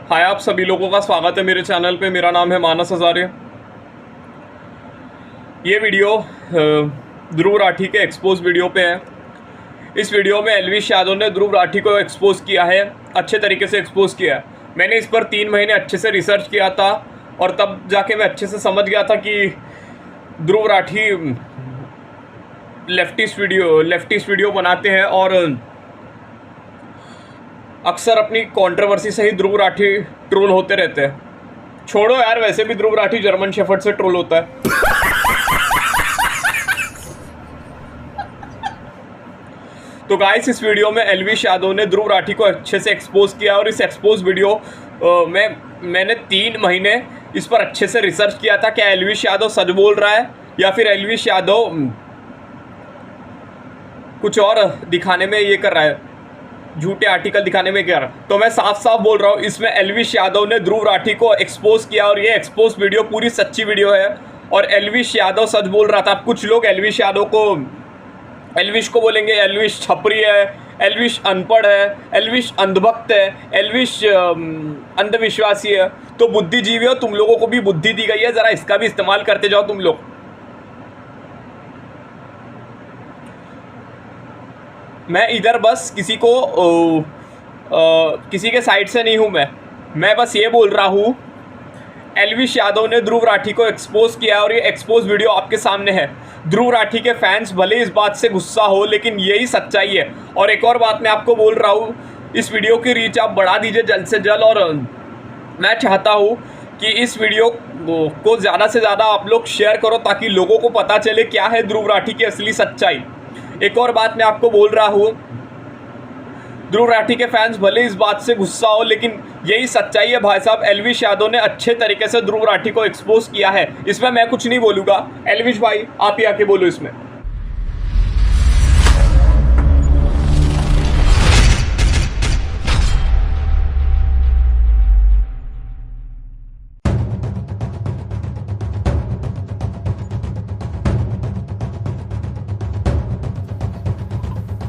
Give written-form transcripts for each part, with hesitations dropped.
हाय, आप सभी लोगों का स्वागत है मेरे चैनल पे। मेरा नाम है मानस हजारे। ये वीडियो ध्रुव राठी के एक्सपोज वीडियो पे है। इस वीडियो में एल्विश यादव ने ध्रुव राठी को एक्सपोज किया है, अच्छे तरीके से एक्सपोज किया है। मैंने इस पर 3 महीने अच्छे से रिसर्च किया था और तब जाके मैं अच्छे से समझ गया था कि ध्रुव राठी लेफ्टिस्ट वीडियो बनाते हैं और अक्सर अपनी कंट्रोवर्सी से ही ध्रुव राठी ट्रोल होते रहते हैं। छोड़ो यार, वैसे भी ध्रुव राठी जर्मन शेफर्ड से ट्रोल होता है। तो गाइस, इस वीडियो में एल्विश यादव ने ध्रुव राठी को अच्छे से एक्सपोज किया और इस एक्सपोज वीडियो में मैंने 3 महीने इस पर अच्छे से रिसर्च किया था। क्या एल्विश यादव सच बोल रहा है या फिर एल्विश यादव कुछ और दिखाने में ये कर रहा है, झूठे आर्टिकल दिखाने में क्या। तो मैं साफ साफ बोल रहा हूँ, इसमें एल्विश यादव ने ध्रुव राठी को एक्सपोज किया और ये एक्सपोज वीडियो पूरी सच्ची वीडियो है और एल्विश यादव सच बोल रहा था। कुछ लोग एल्विश को बोलेंगे एल्विश छपरी है, एल्विश अनपढ़ है, एल्विश अंधभक्त है, एल्विश अंधविश्वासी है। तो बुद्धिजीवी हो, तुम लोगों को भी बुद्धि दी गई है, ज़रा इसका भी इस्तेमाल करते जाओ तुम लोग। मैं इधर बस किसी के साइड से नहीं हूँ। मैं बस ये बोल रहा हूँ, एल्विश यादव ने ध्रुव राठी को एक्सपोज किया और ये एक्सपोज वीडियो आपके सामने है। ध्रुव राठी के फैंस भले इस बात से गुस्सा हो, लेकिन यही सच्चाई है। और एक और बात मैं आपको बोल रहा हूँ, इस वीडियो की रीच आप बढ़ा दीजिए जल्द से जल्द। और मैं चाहता हूँ कि इस वीडियो को ज़्यादा से ज़्यादा आप लोग शेयर करो ताकि लोगों को पता चले क्या है ध्रुव राठी की असली सच्चाई। एक और बात मैं आपको बोल रहा हूँ, ध्रुव राठी के फैंस भले इस बात से गुस्सा हो, लेकिन यही सच्चाई है भाई साहब। एल्विश यादव ने अच्छे तरीके से ध्रुव राठी को एक्सपोज किया है, इसमें मैं कुछ नहीं बोलूँगा। एल्विश भाई, आप ही आके बोलो इसमें।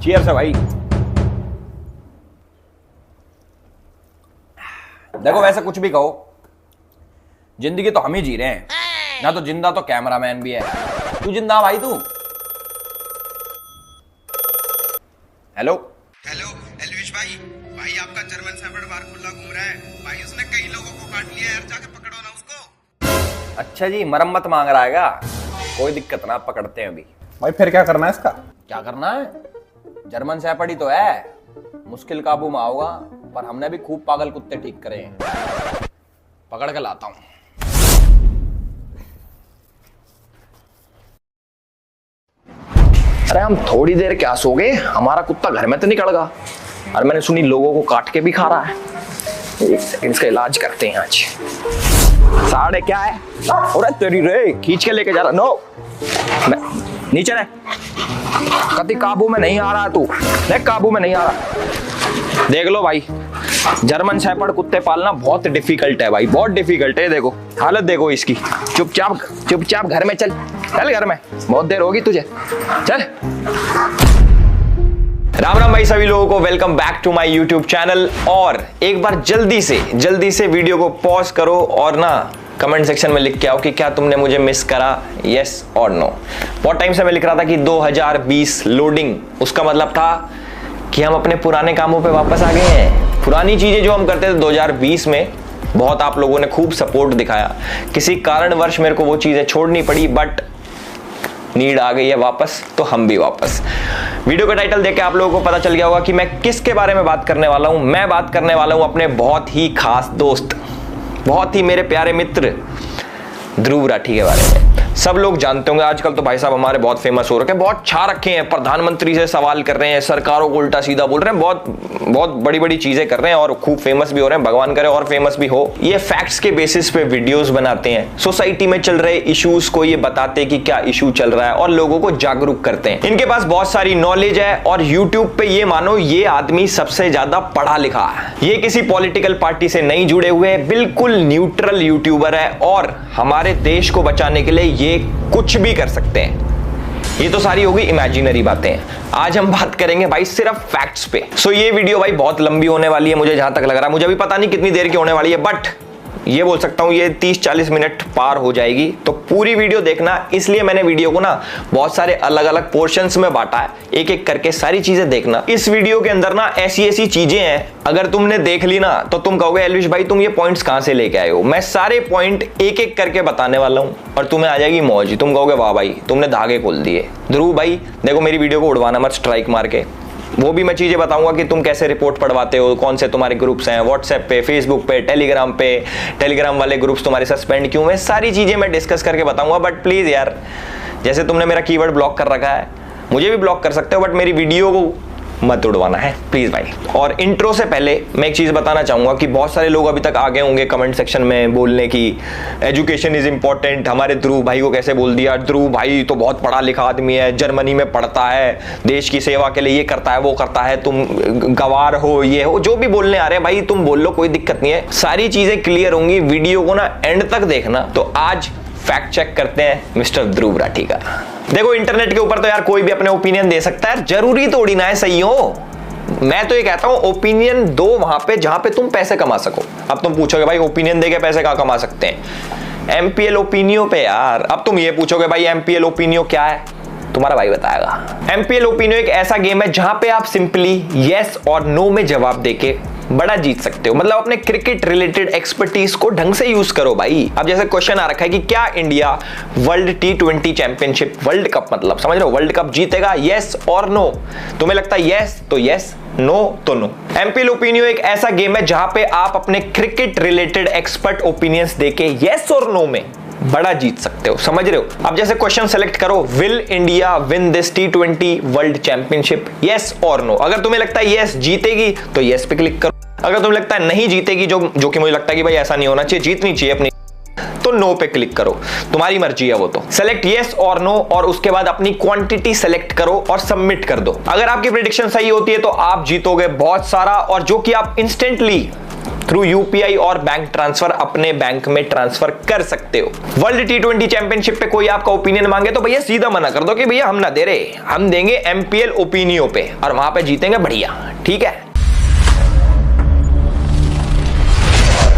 चीयर्स है भाई। देखो, वैसे कुछ भी कहो, जिंदगी तो हम ही जी रहे हैं ना, तो जिंदा तो कैमरामैन भी है। तू जिंदा भाई, तू। हेलो एल्विश भाई, आपका जर्मन शेफर्ड बार खुला घूम रहा है भाई। उसने कई लोगों को काट लिया यार, जाके पकड़ो ना उसको। अच्छा जी, मरम्मत मांग रहा है? कोई दिक्कत ना, पकड़ते हैं अभी। भाई फिर क्या करना है इसका? क्या करना है? जर्मन शेफर्ड ही तो है, मुश्किल काबू में आओगा, पर हमने भी खूब पागल कुत्ते ठीक करे हैं। पकड़ के लाता हूं। अरे हम थोड़ी देर क्या सोगे, हमारा कुत्ता घर में तो नहीं कड़गा। और मैंने सुनी लोगों को काट के भी खा रहा है। 1 सेकंड, इसका इलाज करते हैं आज। साढ़े क्या है? अरे तेरी रे, खींच के लेके जा रहा। नो, नीचे रह। कभी काबू में नहीं आ रहा तू, देख काबू में नहीं आ रहा। देख लो भाई, जर्मन शेफर्ड कुत्ते पालना बहुत डिफिकल्ट है भाई, बहुत डिफिकल्ट है। देखो हालत देखो इसकी। चुपचाप घर में चल घर में, बहुत देर होगी तुझे, चल। राम राम भाई सभी लोगों को, welcome back to my YouTube channel. और एक बार जल्दी से वीडियो को पॉज करो और ना कमेंट सेक्शन में लिख के आओ कि क्या तुमने मुझे मिस करा, यस और नो। बहुत टाइम से मैं लिख रहा था कि 2020 लोडिंग, उसका मतलब था कि हम अपने पुराने कामों पे वापस आ गए हैं। पुरानी चीजें जो हम करते थे 2020 में, बहुत आप लोगों ने खूब सपोर्ट दिखाया। किसी कारणवश मेरे को वो चीजें छोड़नी पड़ी, बट नीड आ गई है वापस, तो हम भी वापस। वीडियो का टाइटल देख के आप लोगों को पता चल गया होगा कि मैं किसके बारे में बात करने वाला हूं। मैं बात करने वाला हूं अपने बहुत ही खास दोस्त, बहुत ही मेरे प्यारे मित्र ध्रुव राठी के बारे में। सब लोग जानते होंगे, आजकल तो भाई साहब हमारे बहुत फेमस हो रखे हैं, बहुत छा रखे हैं, प्रधानमंत्री से सवाल कर रहे हैं, सरकारों को उल्टा सीधा बोल रहे हैं, बहुत बड़ी चीजें कर रहे हैं और खूब फेमस भी हो रहे हैं। भगवान करे और फेमस भी हो। ये फैक्ट्स के बेसिस पे वीडियोस बनाते हैं, सोसाइटी में चल रहे इश्यूज को ये बताते हैं कि क्या इशू चल रहा है और लोगों को जागरूक करते हैं। इनके पास बहुत सारी नॉलेज है और यूट्यूब पे ये मानो ये आदमी सबसे ज्यादा पढ़ा लिखा है। ये किसी पॉलिटिकल पार्टी से नहीं जुड़े हुए, बिल्कुल न्यूट्रल यूट्यूबर है और हमारे देश को बचाने के लिए ये कुछ भी कर सकते हैं। ये तो सारी होगी इमेजिनरी बातें। आज हम बात करेंगे भाई सिर्फ फैक्ट्स पे। सो ये वीडियो भाई बहुत लंबी होने वाली है, मुझे जहां तक लग रहा है। मुझे अभी पता नहीं कितनी देर की होने वाली है, बट ये बोल सकता हूं ये 30-40 मिनट पार हो जाएगी। तो पूरी वीडियो देखना, इसलिए मैंने वीडियो को ना बहुत सारे अलग अलग पोर्शंस में बांटा है, एक एक करके सारी चीजें देखना। इस वीडियो के अंदर ना ऐसी चीजें हैं, अगर तुमने देख ली ना तो तुम कहोगे एल्विश भाई तुम ये पॉइंट्स कहां से लेके आए हो। मैं सारे पॉइंट एक एक करके बताने वाला हूं और तुम्हें आ जाएगी मौज। तुम कहोगे वाह भाई तुमने धागे खोल दिए। ध्रुव भाई देखो मेरी वीडियो को उड़वाना मत स्ट्राइक मार के। वो भी मैं चीजें बताऊंगा कि तुम कैसे रिपोर्ट पढ़वाते हो, कौन से तुम्हारे ग्रुप्स हैं व्हाट्सएप पे, फेसबुक पे, टेलीग्राम वाले ग्रुप्स तुम्हारे सस्पेंड क्यों है, सारी चीजें मैं डिस्कस करके बताऊंगा। बट प्लीज यार, जैसे तुमने मेरा कीवर्ड ब्लॉक कर रखा है, मुझे भी ब्लॉक कर सकते हो, बट मेरी वीडियो को मत उड़वाना है प्लीज भाई। और इंट्रो से पहले मैं एक चीज बताना चाहूंगा कि बहुत सारे लोग अभी तक आगे होंगे कमेंट सेक्शन में बोलने की एजुकेशन इज इंपॉर्टेंट, हमारे ध्रुव भाई को कैसे बोल दिया, ध्रुव भाई तो बहुत पढ़ा लिखा आदमी है, जर्मनी में पढ़ता है, देश की सेवा के लिए ये करता है वो करता है, तुम गवार हो, ये हो, जो भी बोलने आ रहे हैं भाई तुम बोल लो, कोई दिक्कत नहीं है, सारी चीजें क्लियर होंगी। वीडियो को ना एंड तक देखना। तो आज फैक्ट चेक करते हैं मिस्टर ध्रुव राठी का। देखो इंटरनेट के ऊपर तो यार कोई भी अपने ओपिनियन दे सकता है, जरूरी थोड़ी ना है सही हो। मैं तो ये कहता हूं ओपिनियन दो वहां पे जहां पे तुम पैसे कमा सको। अब तुम पूछोगे भाई ओपिनियन देके पैसे कहां कमा सकते हैं, एमपीएल ओपिनियो पे यार। अब तुम ये पूछोगे भाई एमपीएल ओपिनियो क्या है, तुम्हारा भाई बताएगा। एमपीएल ओपिनियो एक ऐसा गेम है जहां पे आप सिंपली यस और नो में जवाब देके बड़ा जीत सकते हो। मतलब अपने क्रिकेट रिलेटेड एक्सपर्टीज को ढंग से यूज करो भाई। अब जैसे क्वेश्चन आ रखा है कि क्या India world T20 championship, world cup मतलब समझ रहे हो, वर्ल्ड कप जीतेगा, यस और नो। तुम्हें लगता है यस तो यस, नो तो नो। एमपीएल ओपिनियो एक ऐसा गेम है जहां पे आप अपने क्रिकेट रिलेटेड एक्सपर्ट ओपिनियंस देके यस और नो में बड़ा जीत सकते हो, समझ रहे हो। अब जैसे क्वेश्चन सेलेक्ट करो, will India win this T20 world championship, yes और नो। अगर तुम्हें लगता है यस जीतेगी तो यस पे क्लिक करो, अगर तुम्हें लगता है नहीं जीतेगी, जो कि मुझे लगता है कि भाई ऐसा नहीं होना चाहिए, जीतनी चाहिए अपनी, तो नो पे क्लिक करो, तुम्हारी मर्जी है वो। तो सेलेक्ट यस और नो और उसके बाद अपनी क्वांटिटी सेलेक्ट करो और सबमिट कर दो। अगर आपकी प्रेडिक्शन सही होती है तो आप जीतोगे बहुत सारा, और जो कि आप इंस्टेंटली थ्रू यूपीआई और बैंक ट्रांसफर अपने बैंक में ट्रांसफर कर सकते हो। वर्ल्ड T20 चैंपियनशिप पे कोई आपका ओपिनियन मांगे तो भैया सीधा मना कर दो कि भैया हम ना दे रहे, हम देंगे एमपीएल ओपिनियो पे और वहां पे जीतेंगे बढ़िया, ठीक है।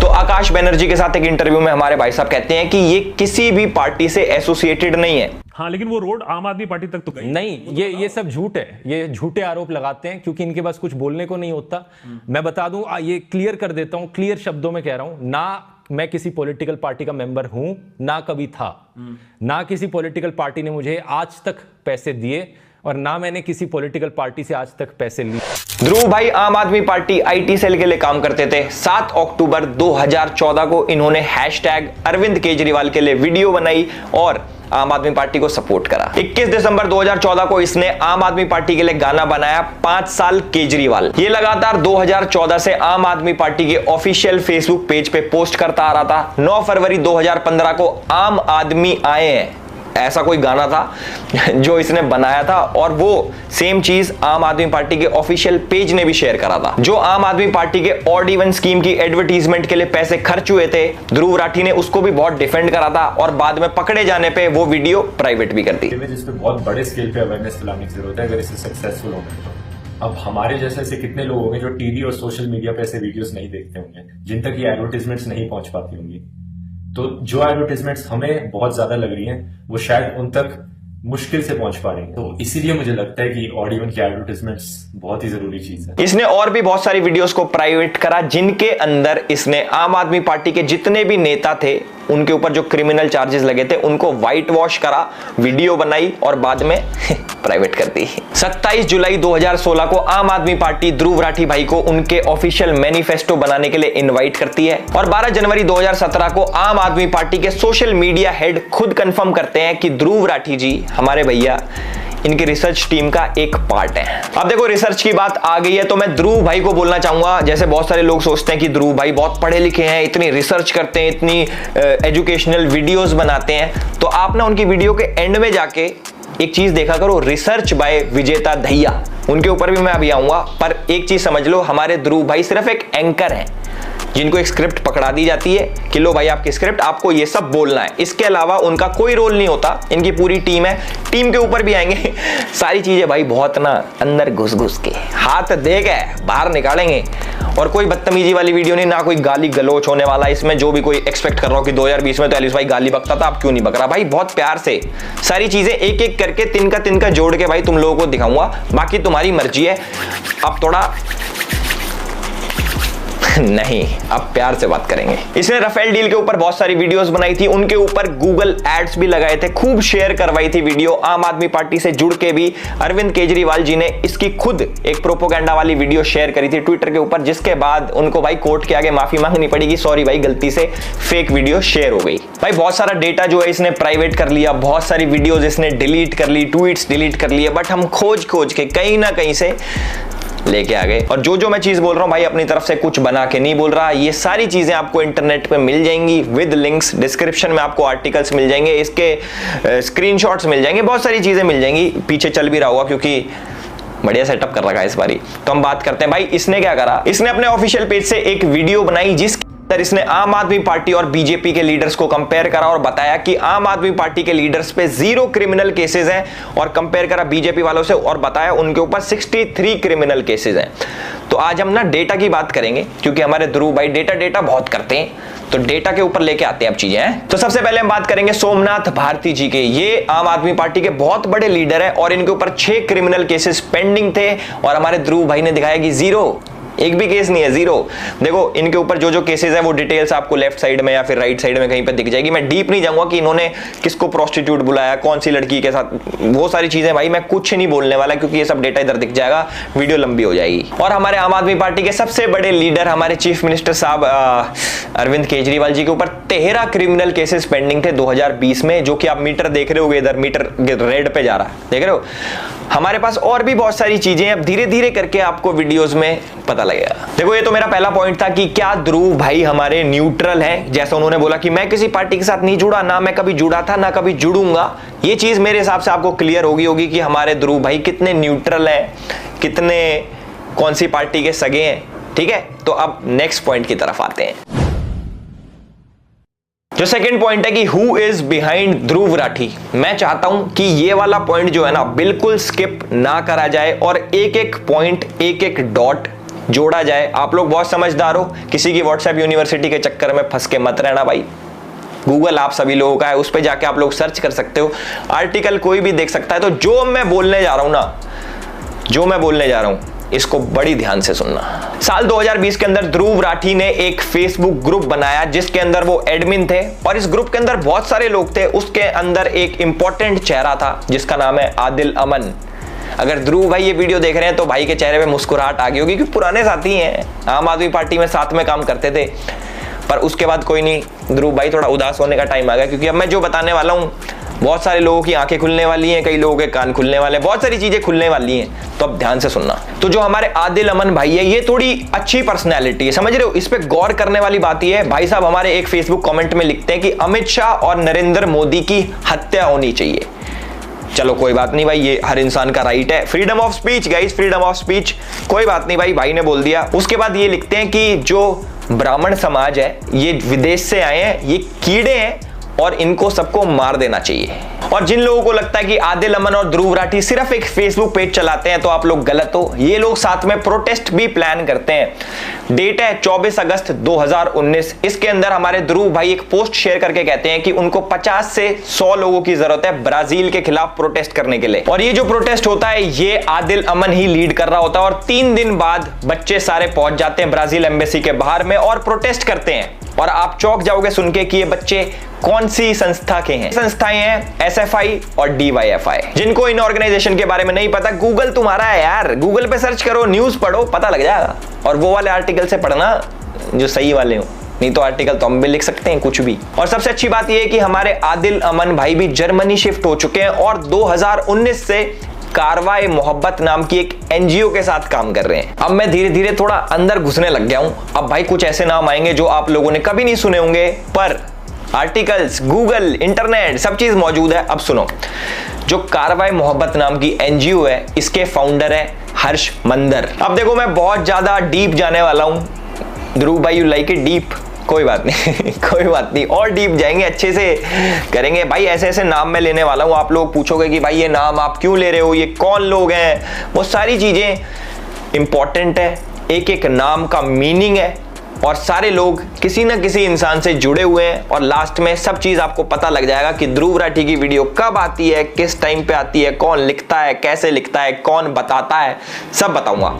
तो आकाश बनर्जी के साथ एक इंटरव्यू में हमारे भाई साहब कहते हैं कि ये किसी भी पार्टी से एसोसिएटेड नहीं है। हाँ, लेकिन वो रोड आम आदमी पार्टी तक तो गई नहीं। ये सब झूठ है, ये झूठे आरोप लगाते हैं क्योंकि इनके पास कुछ बोलने को नहीं होता। मैं बता दूं, ये क्लियर कर देता हूं, क्लियर शब्दों में कह रहा हूं, ना मैं किसी पॉलिटिकल पार्टी का मेंबर हूं, ना कभी था, ना किसी पॉलिटिकल पार्टी ने मुझे आज तक पैसे दिए और ना मैंने किसी पॉलिटिकल पार्टी से आज तक पैसे लिए। ध्रुव भाई आम आदमी पार्टी आईटी सेल के लिए काम करते थे। 7 अक्टूबर 2014 को इन्होंने #अरविंद केजरीवाल के लिए वीडियो बनाई और आम आदमी पार्टी को सपोर्ट करा। 21 दिसंबर 2014 को इसने आम आदमी पार्टी के लिए गाना बनाया 5 साल केजरीवाल। ये लगातार 2014 से आम आदमी पार्टी के ऑफिशियल फेसबुक पेज पे पोस्ट करता आ रहा था। 9 फरवरी 2015 को आम आदमी आए हैं ऐसा कोई गाना था जो इसने बनाया था, और वो सेम चीज आम आदमी पार्टी के ऑफिशियल पेज ने भी शेयर करा था। जो आम आदमी पार्टी के ऑड इवन स्कीम की एडवर्टीजमेंट के लिए पैसे खर्च हुए थे, ध्रुव राठी ने उसको भी बहुत डिफेंड करा था और बाद में पकड़े जाने पे वो वीडियो प्राइवेट भी कर दी। जिस पे बहुत बड़े स्केल पे अवेयरनेस फैलाने की जरूरत है अगर इसे सक्सेसफुल होना तो। अब हमारे जैसे ऐसे कितने लोग होंगे जो टीवी और सोशल मीडिया पे ऐसे वीडियोस नहीं देखते होंगे, जिन तक ये एडवर्टीजमेंट्स नहीं पहुंच पाती होंगी। तो जो एडवर्टीजमेंट्स हमें बहुत ज्यादा लग रही हैं वो शायद उन तक मुश्किल से पहुंच पा रही है। तो इसीलिए मुझे लगता है कि ऑड इवन की एडवर्टाइजमेंट्स बहुत ही जरूरी चीज है। इसने और भी बहुत सारी वीडियोस को प्राइवेट करा जिनके अंदर इसने आम आदमी पार्टी के जितने भी नेता थे उनके ऊपर जो क्रिमिनल चार्जेस लगे थे उनको व्हाइट वॉश करा, वीडियो बनाई और बाद में प्राइवेट कर दी। 27 जुलाई 2016 को आम आदमी पार्टी ध्रुव राठी भाई को उनके ऑफिशियल मैनिफेस्टो बनाने के लिए इनवाइट करती है और 12 जनवरी 2017 को आम आदमी पार्टी के सोशल मीडिया हेड खुद कंफर्म करते हैं कि ध्रुव राठी जी हमारे भैया इनकी रिसर्च टीम का एक पार्ट है। अब देखो रिसर्च की बात आ गई है तो मैं ध्रुव भाई को बोलना चाहूंगा, जैसे बहुत सारे लोग सोचते हैं कि ध्रुव भाई बहुत पढ़े लिखे हैं, इतनी रिसर्च करते हैं, इतनी एजुकेशनल वीडियोस बनाते हैं, तो आप ना उनकी वीडियो के एंड में जाके एक चीज देखा करो, रिसर्च बाय विजेता दहिया, उनके ऊपर भी मैं अभी आऊंगा। पर एक चीज समझ लो, हमारे ध्रुव भाई सिर्फ एक एंकर हैं, जिनको एक स्क्रिप्ट पकड़ा दी जाती है कि लो भाई आपकी स्क्रिप्ट, आपको ये सब बोलना है, इसके अलावा उनका कोई रोल नहीं होता। इनकी पूरी टीम है, टीम के ऊपर भी आएंगे सारी चीजें भाई बहुत ना अंदर घुस घुस के हाथ दे के बाहर निकालेंगे। और कोई बदतमीजी वाली वीडियो नहीं, ना कोई गाली गलोच होने वाला इसमें। जो भी कोई एक्सपेक्ट कर रहा हो कि 2020 में तो एलिस भाई गाली बकता था, अब क्यों नहीं बक रहा भाई, बहुत प्यार से सारी चीजें एक एक करके तिनका जोड़ के भाई तुम लोगों को दिखाऊंगा। बाकी तुम्हारी मर्जी है। अब थोड़ा नहीं, अब प्यार से बात करेंगे। इसने राफेल डील के ऊपर बहुत सारी वीडियोस बनाई थी, उनके ऊपर गूगल एड्स भी लगाए थे, खूब शेयर करवाई थी वीडियो। आम आदमी पार्टी से जुड़ के भी अरविंद केजरीवाल जी ने इसकी खुद एक प्रोपोगेंडा वाली वीडियो शेयर करी थी ट्विटर के ऊपर, जिसके बाद उनको भाई कोर्ट के आगे माफी मांगनी पड़ेगी, सॉरी भाई गलती से फेक वीडियो शेयर हो गई। भाई बहुत सारा डेटा जो है इसने प्राइवेट कर लिया, बहुत सारी वीडियोज इसने डिलीट कर ली, ट्वीट्स डिलीट कर लिए, बट हम खोज के कहीं ना कहीं से लेके आ गए। और जो मैं चीज बोल रहा हूं भाई अपनी तरफ से कुछ बना के नहीं बोल रहा, ये सारी चीजें आपको इंटरनेट पे मिल जाएंगी विद लिंक्स। डिस्क्रिप्शन में आपको आर्टिकल्स मिल जाएंगे, इसके स्क्रीनशॉट्स मिल जाएंगे, बहुत सारी चीजें मिल जाएंगी। पीछे चल भी रहा होगा क्योंकि बढ़िया सेटअप कर रखा है इस बारी। तो हम बात करते हैं भाई इसने क्या करा। इसने अपने ऑफिशियल पेज से एक वीडियो बनाई जिसके अंदर इसने आम आदमी पार्टी और बीजेपी के लीडर्स को कंपेयर करा और बताया कि आम आदमी पार्टी के लीडर्स पे 0 क्रिमिनल केसेस हैं, और कंपेयर करा बीजेपी वालों से और बताया उनके ऊपर 63 क्रिमिनल केसेस हैं। तो आज हम ना डेटा की बात करेंगे क्योंकि हमारे ध्रुव भाई डेटा बहुत करते हैं, तो डेटा के ऊपर लेके आते हैं अब चीजें हैं। तो सबसे पहले हम बात करेंगे सोमनाथ भारती जी के। ये आम आदमी पार्टी के बहुत बड़े लीडर है और इनके ऊपर 6 क्रिमिनल केसेस पेंडिंग थे, और हमारे ध्रुव भाई ने दिखाया कि 0, एक भी केस नहीं है, 0। देखो इनके ऊपर जो केसेस हैं वो डिटेल्स आपको लेफ्ट साइड में या फिर राइट साइड में कहीं पे दिख जाएगी। मैं डीप नहीं जाऊंगा कि इन्होंने किसको प्रोस्टिट्यूट बुलाया, कौन सी लड़की के साथ, वो सारी चीजें भाई मैं कुछ नहीं बोलने वाला क्योंकि ये सब डेटा इधर दिख जाएगा, वीडियो लंबी हो जाएगी। और हमारे आम आदमी पार्टी के सबसे बड़े लीडर हमारे चीफ मिनिस्टर साहब अरविंद केजरीवाल जी के ऊपर 13 क्रिमिनल केसेस पेंडिंग थे 2020 में, जो कि आप मीटर देख रहे होगे, इधर मीटर रेड पे जा रहा है, देख रहे हो। हमारे पास और भी बहुत सारी चीजें अब धीरे धीरे करके आपको वीडियोस में पता लगेगा। देखो ये तो मेरा पहला पॉइंट था कि क्या ध्रुव भाई हमारे न्यूट्रल हैं, जैसा उन्होंने बोला कि मैं किसी पार्टी के साथ नहीं जुड़ा, ना मैं कभी जुड़ा था ना कभी जुड़ूंगा। ये चीज मेरे हिसाब से आपको क्लियर होगी कि हमारे ध्रुव भाई कितने न्यूट्रल हैं, कितने कौन सी पार्टी के सगे हैं। ठीक है, तो अब नेक्स्ट पॉइंट की तरफ आते हैं। जो सेकंड पॉइंट है कि who is behind Dhruv Rathee. मैं चाहता हूं कि ये वाला पॉइंट जो है ना बिल्कुल स्किप ना करा जाए और एक एक पॉइंट, एक एक डॉट जोड़ा जाए। आप लोग बहुत समझदार हो, किसी की व्हाट्सएप यूनिवर्सिटी के चक्कर में फंस के मत रहना भाई। गूगल आप सभी लोगों का है, उस पर जाके आप लोग सर्च कर सकते हो, आर्टिकल कोई भी देख सकता है। तो जो मैं बोलने जा रहा हूं इसको बड़ी ध्यान से सुनना। साल 2020 के अंदर ध्रुव राठी ने एक फेसबुक ग्रुप बनाया जिसके अंदर वो एडमिन थे, और इस ग्रुप के अंदर बहुत सारे लोग थे। उसके अंदर एक इंपॉर्टेंट चेहरा था जिसका नाम है आदिल अमन। अगर ध्रुव भाई ये वीडियो देख रहे हैं तो भाई के चेहरे पे मुस्कुराहट आ गई होगी क्योंकि पुराने साथी हैं, आम आदमी पार्टी में साथ में काम करते थे। पर उसके बाद कोई नहीं, ध्रुव भाई थोड़ा उदास होने का टाइम आ गया क्योंकि अब मैं जो बताने वाला हूं बहुत सारे लोगों की आंखें खुलने वाली हैं, कई लोगों के कान खुलने वाले हैं, बहुत सारी चीजें खुलने वाली हैं। तो अब ध्यान से सुनना। तो जो हमारे आदिल अमन भाई है ये थोड़ी अच्छी पर्सनैलिटी है, समझ रहे हो। इस पे गौर करने वाली बात ये है, भाई साहब हमारे एक फेसबुक कमेंट में लिखते हैं कि अमित शाह और नरेंद्र मोदी की हत्या होनी चाहिए। चलो कोई बात नहीं भाई, ये हर इंसान का राइट है, freedom of speech guys, freedom of speech, कोई बात नहीं भाई ने बोल दिया। उसके बाद ये लिखते हैं कि जो ब्राह्मण समाज है ये विदेश से आए हैं, ये कीड़े हैं और इनको सबको मार देना चाहिए। और जिन लोगों को लगता है कि आदिल अमन और ध्रुव राठी सिर्फ एक फेसबुक पेज चलाते हैं तो आप लोग गलत हो। ये लोग साथ में प्रोटेस्ट भी प्लान करते हैं। डेट है 24 अगस्त 2019। इसके अंदर हमारे ध्रुव भाई एक पोस्ट शेयर करके कहते हैं कि उनको 50 से 100 लोगों की जरूरत है ब्राजील के खिलाफ प्रोटेस्ट करने के लिए। और ये जो प्रोटेस्ट होता है ये आदिल अमन ही लीड कर रहा होता है, और 3 दिन बाद बच्चे सारे पहुंच जाते हैं ब्राजील एम्बेसी के बाहर में और प्रोटेस्ट करते हैं। और आप चौंक जाओगे सुन के कि ये बच्चे कौन सी संस्था के हैं। संस्थाएं हैं SFI और DYFI। जिनको इन ऑर्गेनाइजेशन के बारे में नहीं पता, गूगल तुम्हारा है यार, गूगल पे सर्च करो, न्यूज पढ़ो, पता लग जाएगा। और वो वाले आर्टिकल से पढ़ना जो सही वाले हो, नहीं तो आर्टिकल तो हम भी लिख सकते हैं कुछ भी। और सबसे अच्छी बात यह है कि हमारे आदिल अमन भाई भी जर्मनी शिफ्ट हो चुके हैं और 2019 से कारवाए मोहब्बत नाम की एक NGO के साथ काम कर रहे हैं। अब मैं धीरे धीरे थोड़ा अंदर घुसने लग गया हूं। अब भाई कुछ ऐसे नाम आएंगे जो आप लोगों ने कभी नहीं सुने होंगे, पर आर्टिकल्स, गूगल, इंटरनेट सब चीज मौजूद है। अब सुनो, जो कारवाए मोहब्बत नाम की NGO है इसके फाउंडर है हर्ष मंदर। अब देखो मैं बहुत ज्यादा डीप जाने वाला हूं, ध्रुव भाई यू लाइक इट डीप, कोई बात नहीं कोई बात नहीं, और डीप जाएंगे, अच्छे से करेंगे भाई। ऐसे ऐसे नाम मैं लेने वाला हूं, आप लोग पूछोगे कि भाई ये नाम आप क्यों ले रहे हो, ये कौन लोग हैं, वो सारी चीजें इंपॉर्टेंट है, एक एक नाम का मीनिंग है और सारे लोग किसी न किसी इंसान से जुड़े हुए हैं और लास्ट में सब चीज आपको पता लग जाएगा कि ध्रुव राठी की वीडियो कब आती है, किस टाइम पे आती है, कौन लिखता है, कैसे लिखता है, कौन बताता है, सब बताऊंगा।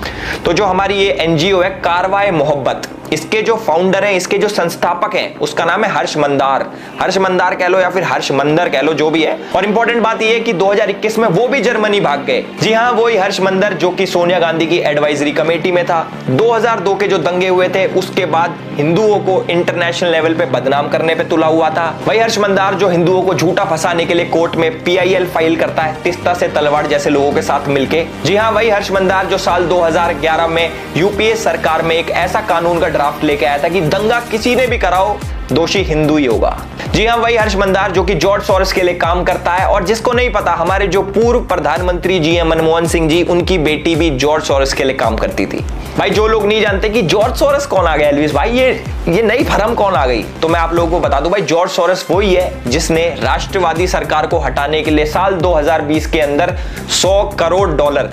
तो जो हमारी ये एनजीओ है कारवाए मोहब्बत, इसके जो फाउंडर हैं, इसके जो संस्थापक हैं, उसका नाम है हर्ष मंदार। हर्ष मंदार कह लो या फिर हर्ष मंदर कह लो, जो भी है। और इंपॉर्टेंट बात यह है कि 2021 में वो भी जर्मनी भाग गए। जी हाँ, वही हर्ष मंदर जो कि सोनिया गांधी की एडवाइजरी कमेटी में था। 2002 के जो दंगे हुए थे उसके बाद हिंदुओं को इंटरनेशनल लेवल पे बदनाम करने पे तुला हुआ था। वही हर्ष मंदार जो हिंदुओं को झूठा फंसाने के लिए कोर्ट में PIL फाइल करता है तिस्ता से तलवार जैसे लोगों के साथ मिलके। जी हाँ, वही हर्ष मंदार जो साल 2011 में यूपीए सरकार में एक ऐसा कानून का ड्राफ्ट लेके आया था कि दंगा किसी ने भी कराओ दोषी हिंदू ही होगा। जी हां, वही हर्ष मंदार जो कि जॉर्ज सोरोस के लिए काम करता है। और जिसको नहीं पता, हमारे जो पूर्व प्रधानमंत्री जी हैं मनमोहन सिंह जी, उनकी बेटी भी जॉर्ज सोरोस के लिए काम करती थी। भाई जो लोग नहीं जानते कि जॉर्ज सोरोस कौन आ गया एल्विस भाई, ये नई फर्म कौन आ गई, तो मैं आप लोगों को बता दूं भाई, जॉर्ज सोरोस वही है जिसने राष्ट्रवादी सरकार को हटाने के लिए साल 2020 के अंदर $100 करोड़,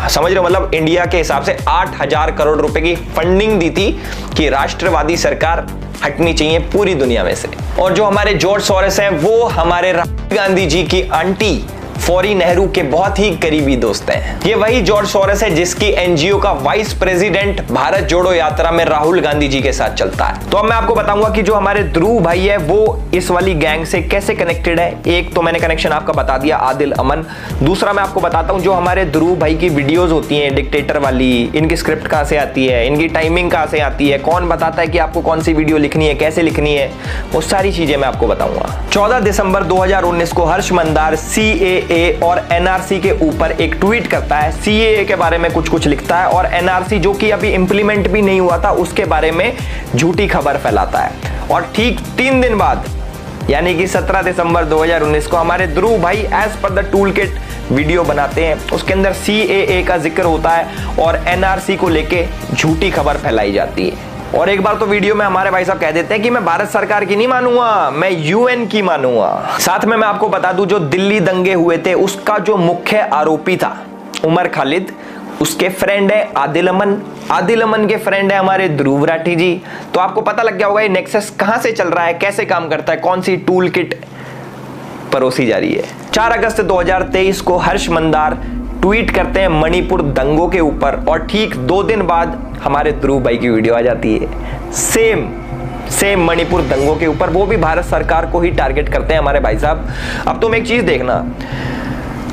समझ रहे हो, मतलब इंडिया के हिसाब से 8,000 करोड़ रुपए की फंडिंग दी थी कि राष्ट्रवादी सरकार हटनी चाहिए पूरी दुनिया में से। और जो हमारे जॉर्ज सोरोस हैं वो हमारे राहुल गांधी जी की आंटी फौरी नेहरू के बहुत ही करीबी दोस्त हैं। ये वही जॉर्ज सोरोस है जिसकी एनजीओ का वाइस प्रेसिडेंट भारत जोड़ो यात्रा में राहुल गांधी जी के साथ चलता है। तो अब मैं आपको बताऊंगा कि जो हमारे ध्रुव भाई है वो इस वाली गैंग से कैसे कनेक्टेड है। एक तो मैंने कनेक्शन आपका बता दिया, आदिल अमन। दूसरा मैं आपको बताता हूं जो हमारे ध्रुव भाई की वीडियोज होती हैं डिक्टेटर वाली, इनकी स्क्रिप्ट कहां से आती है, इनकी टाइमिंग कहां से आती है, कौन बताता है कि आपको कौन सी वीडियो लिखनी है, कैसे लिखनी है, वो सारी चीजें मैं आपको बताऊंगा। 14 दिसंबर 2019 को हर्ष मंदार CAA और NRC के ऊपर एक ट्वीट करता है। CAA के बारे में कुछ लिखता है और NRC जो कि अभी इंप्लीमेंट भी नहीं हुआ था उसके बारे में झूठी खबर फैलाता है। और ठीक 3 दिन बाद यानी कि 17 दिसंबर 2019 को हमारे ध्रुव भाई as per the tool kit video बनाते हैं। उसके अंदर CAA का जिक्र होता है और NRC को लेके झूठी खबर फैलाई जाती है। और एक बार तो वीडियो में हमारे भाई साहब कह देते हैं कि मैं भारत सरकार की नहीं मानूंगा, मैं UN की मानूंगा। साथ में मैं आपको बता दूं जो दिल्ली दंगे हुए थे उसका जो मुख्य आरोपी था उमर खालिद, उसके फ्रेंड है आदिल अमन, आदिल अमन के फ्रेंड है हमारे ध्रुव राठी जी। तो आपको पता लग गया होगा ये नेक्सस कहां से चल रहा है, कैसे काम करता है, कौन सी टूल किट परोसी जा रही है। 4 अगस्त 2023 को हर्ष मंदार ट्वीट करते हैं मणिपुर दंगों के ऊपर और ठीक 2 दिन बाद हमारे ध्रुव भाई की वीडियो आ जाती है सेम मणिपुर दंगों के ऊपर, वो भी भारत सरकार को ही टारगेट करते हैं हमारे भाई साहब। अब तुम एक चीज देखना,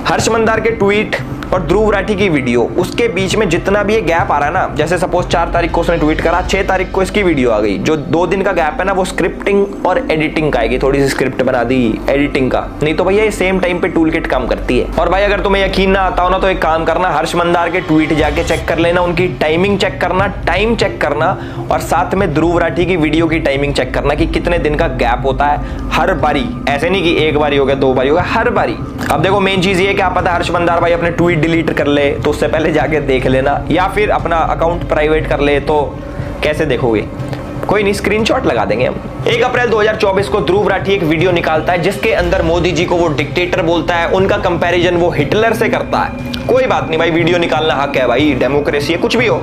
हर्ष मंदार के ट्वीट और ध्रुव राठी की वीडियो, उसके बीच में जितना भी ये गैप आ रहा है ना, जैसे सपोज 4 तारीख को उसने ट्वीट करा, 6 तारीख को इसकी वीडियो आ गई, जो 2 दिन का गैप है ना वो स्क्रिप्टिंग और एडिटिंग का आएगी, थोड़ी सी स्क्रिप्ट बना दी एडिटिंग का, नहीं तो भैया ये सेम टाइम पे टूल किट काम करती है। और भाई अगर तुम्हें यकीन ना आता हो ना तो एक काम करना, हर्ष मंदार के ट्वीट जाके चेक कर लेना, उनकी टाइमिंग चेक करना, टाइम चेक करना और साथ में ध्रुव राठी की वीडियो की टाइमिंग चेक करना कि कितने दिन का गैप होता है हर बारी, ऐसे नहीं कि एक बारी हो गया 2 बारी हो गया, हर बारी। अब देखो मेन चीज ये है कि आप पता हर्ष मंदार भाई अपने ट्वीट डिलीट कर ले तो उससे पहले जाके देख लेना, या फिर अपना अकाउंट प्राइवेट कर ले तो कैसे देखोगे, कोई नहीं स्क्रीनशॉट लगा देंगे हम। 1 अप्रैल 2024 को ध्रुव राठी एक वीडियो निकालता है जिसके अंदर मोदी जी को वो डिक्टेटर बोलता है, उनका कंपैरिजन वो हिटलर से करता है। कोई बात नहीं भाई, वीडियो निकालना हक है भाई, डेमोक्रेसी है, कुछ भी हो,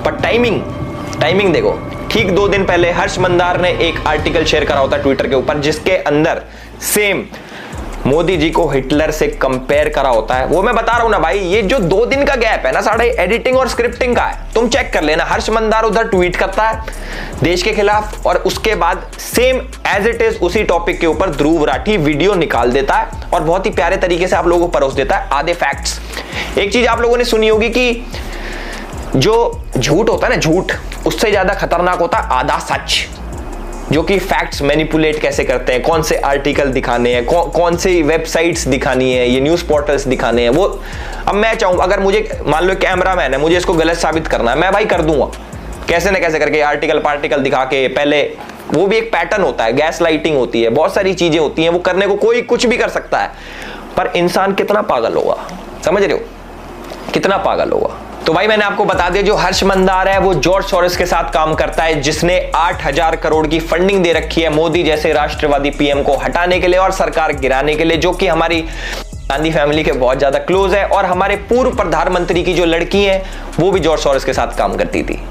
पर टाइमिंग देखो। ठीक 2 दिन पहले हर्ष मंदार ने एक आर्टिकल शेयर करा होता ट्विटर के ऊपर जिसके अंदर सेम मोदी जी को हिटलर से कंपेयर करा होता है। वो मैं बता रहा हूं ना भाई, ये जो 2 दिन का गैप है ना साढ़े एडिटिंग और स्क्रिप्टिंग का है, तुम चेक कर लेना। हर्ष मंदार उधर ट्वीट करता है देश के खिलाफ और उसके बाद सेम एज इट इज उसी टॉपिक के ऊपर ध्रुव राठी वीडियो निकाल देता है और बहुत ही प्यारे तरीके से आप लोगों को परोस देता है आधे फैक्ट्स। एक चीज आप लोगों ने सुनी होगी कि जो झूठ होता है ना, झूठ उससे ज्यादा खतरनाक होता है आधा सच, जो कि फैक्ट्स मैनिपुलेट कैसे करते हैं, कौन से आर्टिकल दिखाने हैं, कौन से वेबसाइट्स दिखानी है, ये न्यूज पोर्टल्स दिखाने हैं। वो अब मैं चाहूँ अगर मुझे मान लो कैमरामैन है, मुझे इसको गलत साबित करना है, मैं भाई कर दूंगा कैसे न कैसे करके, आर्टिकल पार्टिकल दिखा के। पहले वो भी एक पैटर्न होता है, गैस लाइटिंग होती है, बहुत सारी चीजें होती हैं, वो करने को कोई कुछ भी कर सकता है। पर इंसान कितना पागल होगा, समझ रहे हो, कितना पागल होगा। तो भाई मैंने आपको बता दिया, जो हर्ष मंदार है वो जॉर्ज सोरोस के साथ काम करता है, जिसने 8,000 करोड़ की फंडिंग दे रखी है मोदी जैसे राष्ट्रवादी पीएम को हटाने के लिए और सरकार गिराने के लिए, जो कि हमारी गांधी फैमिली के बहुत ज्यादा क्लोज है। और हमारे पूर्व प्रधानमंत्री की जो लड़की है वो भी जॉर्ज सोरोस के साथ काम करती थी।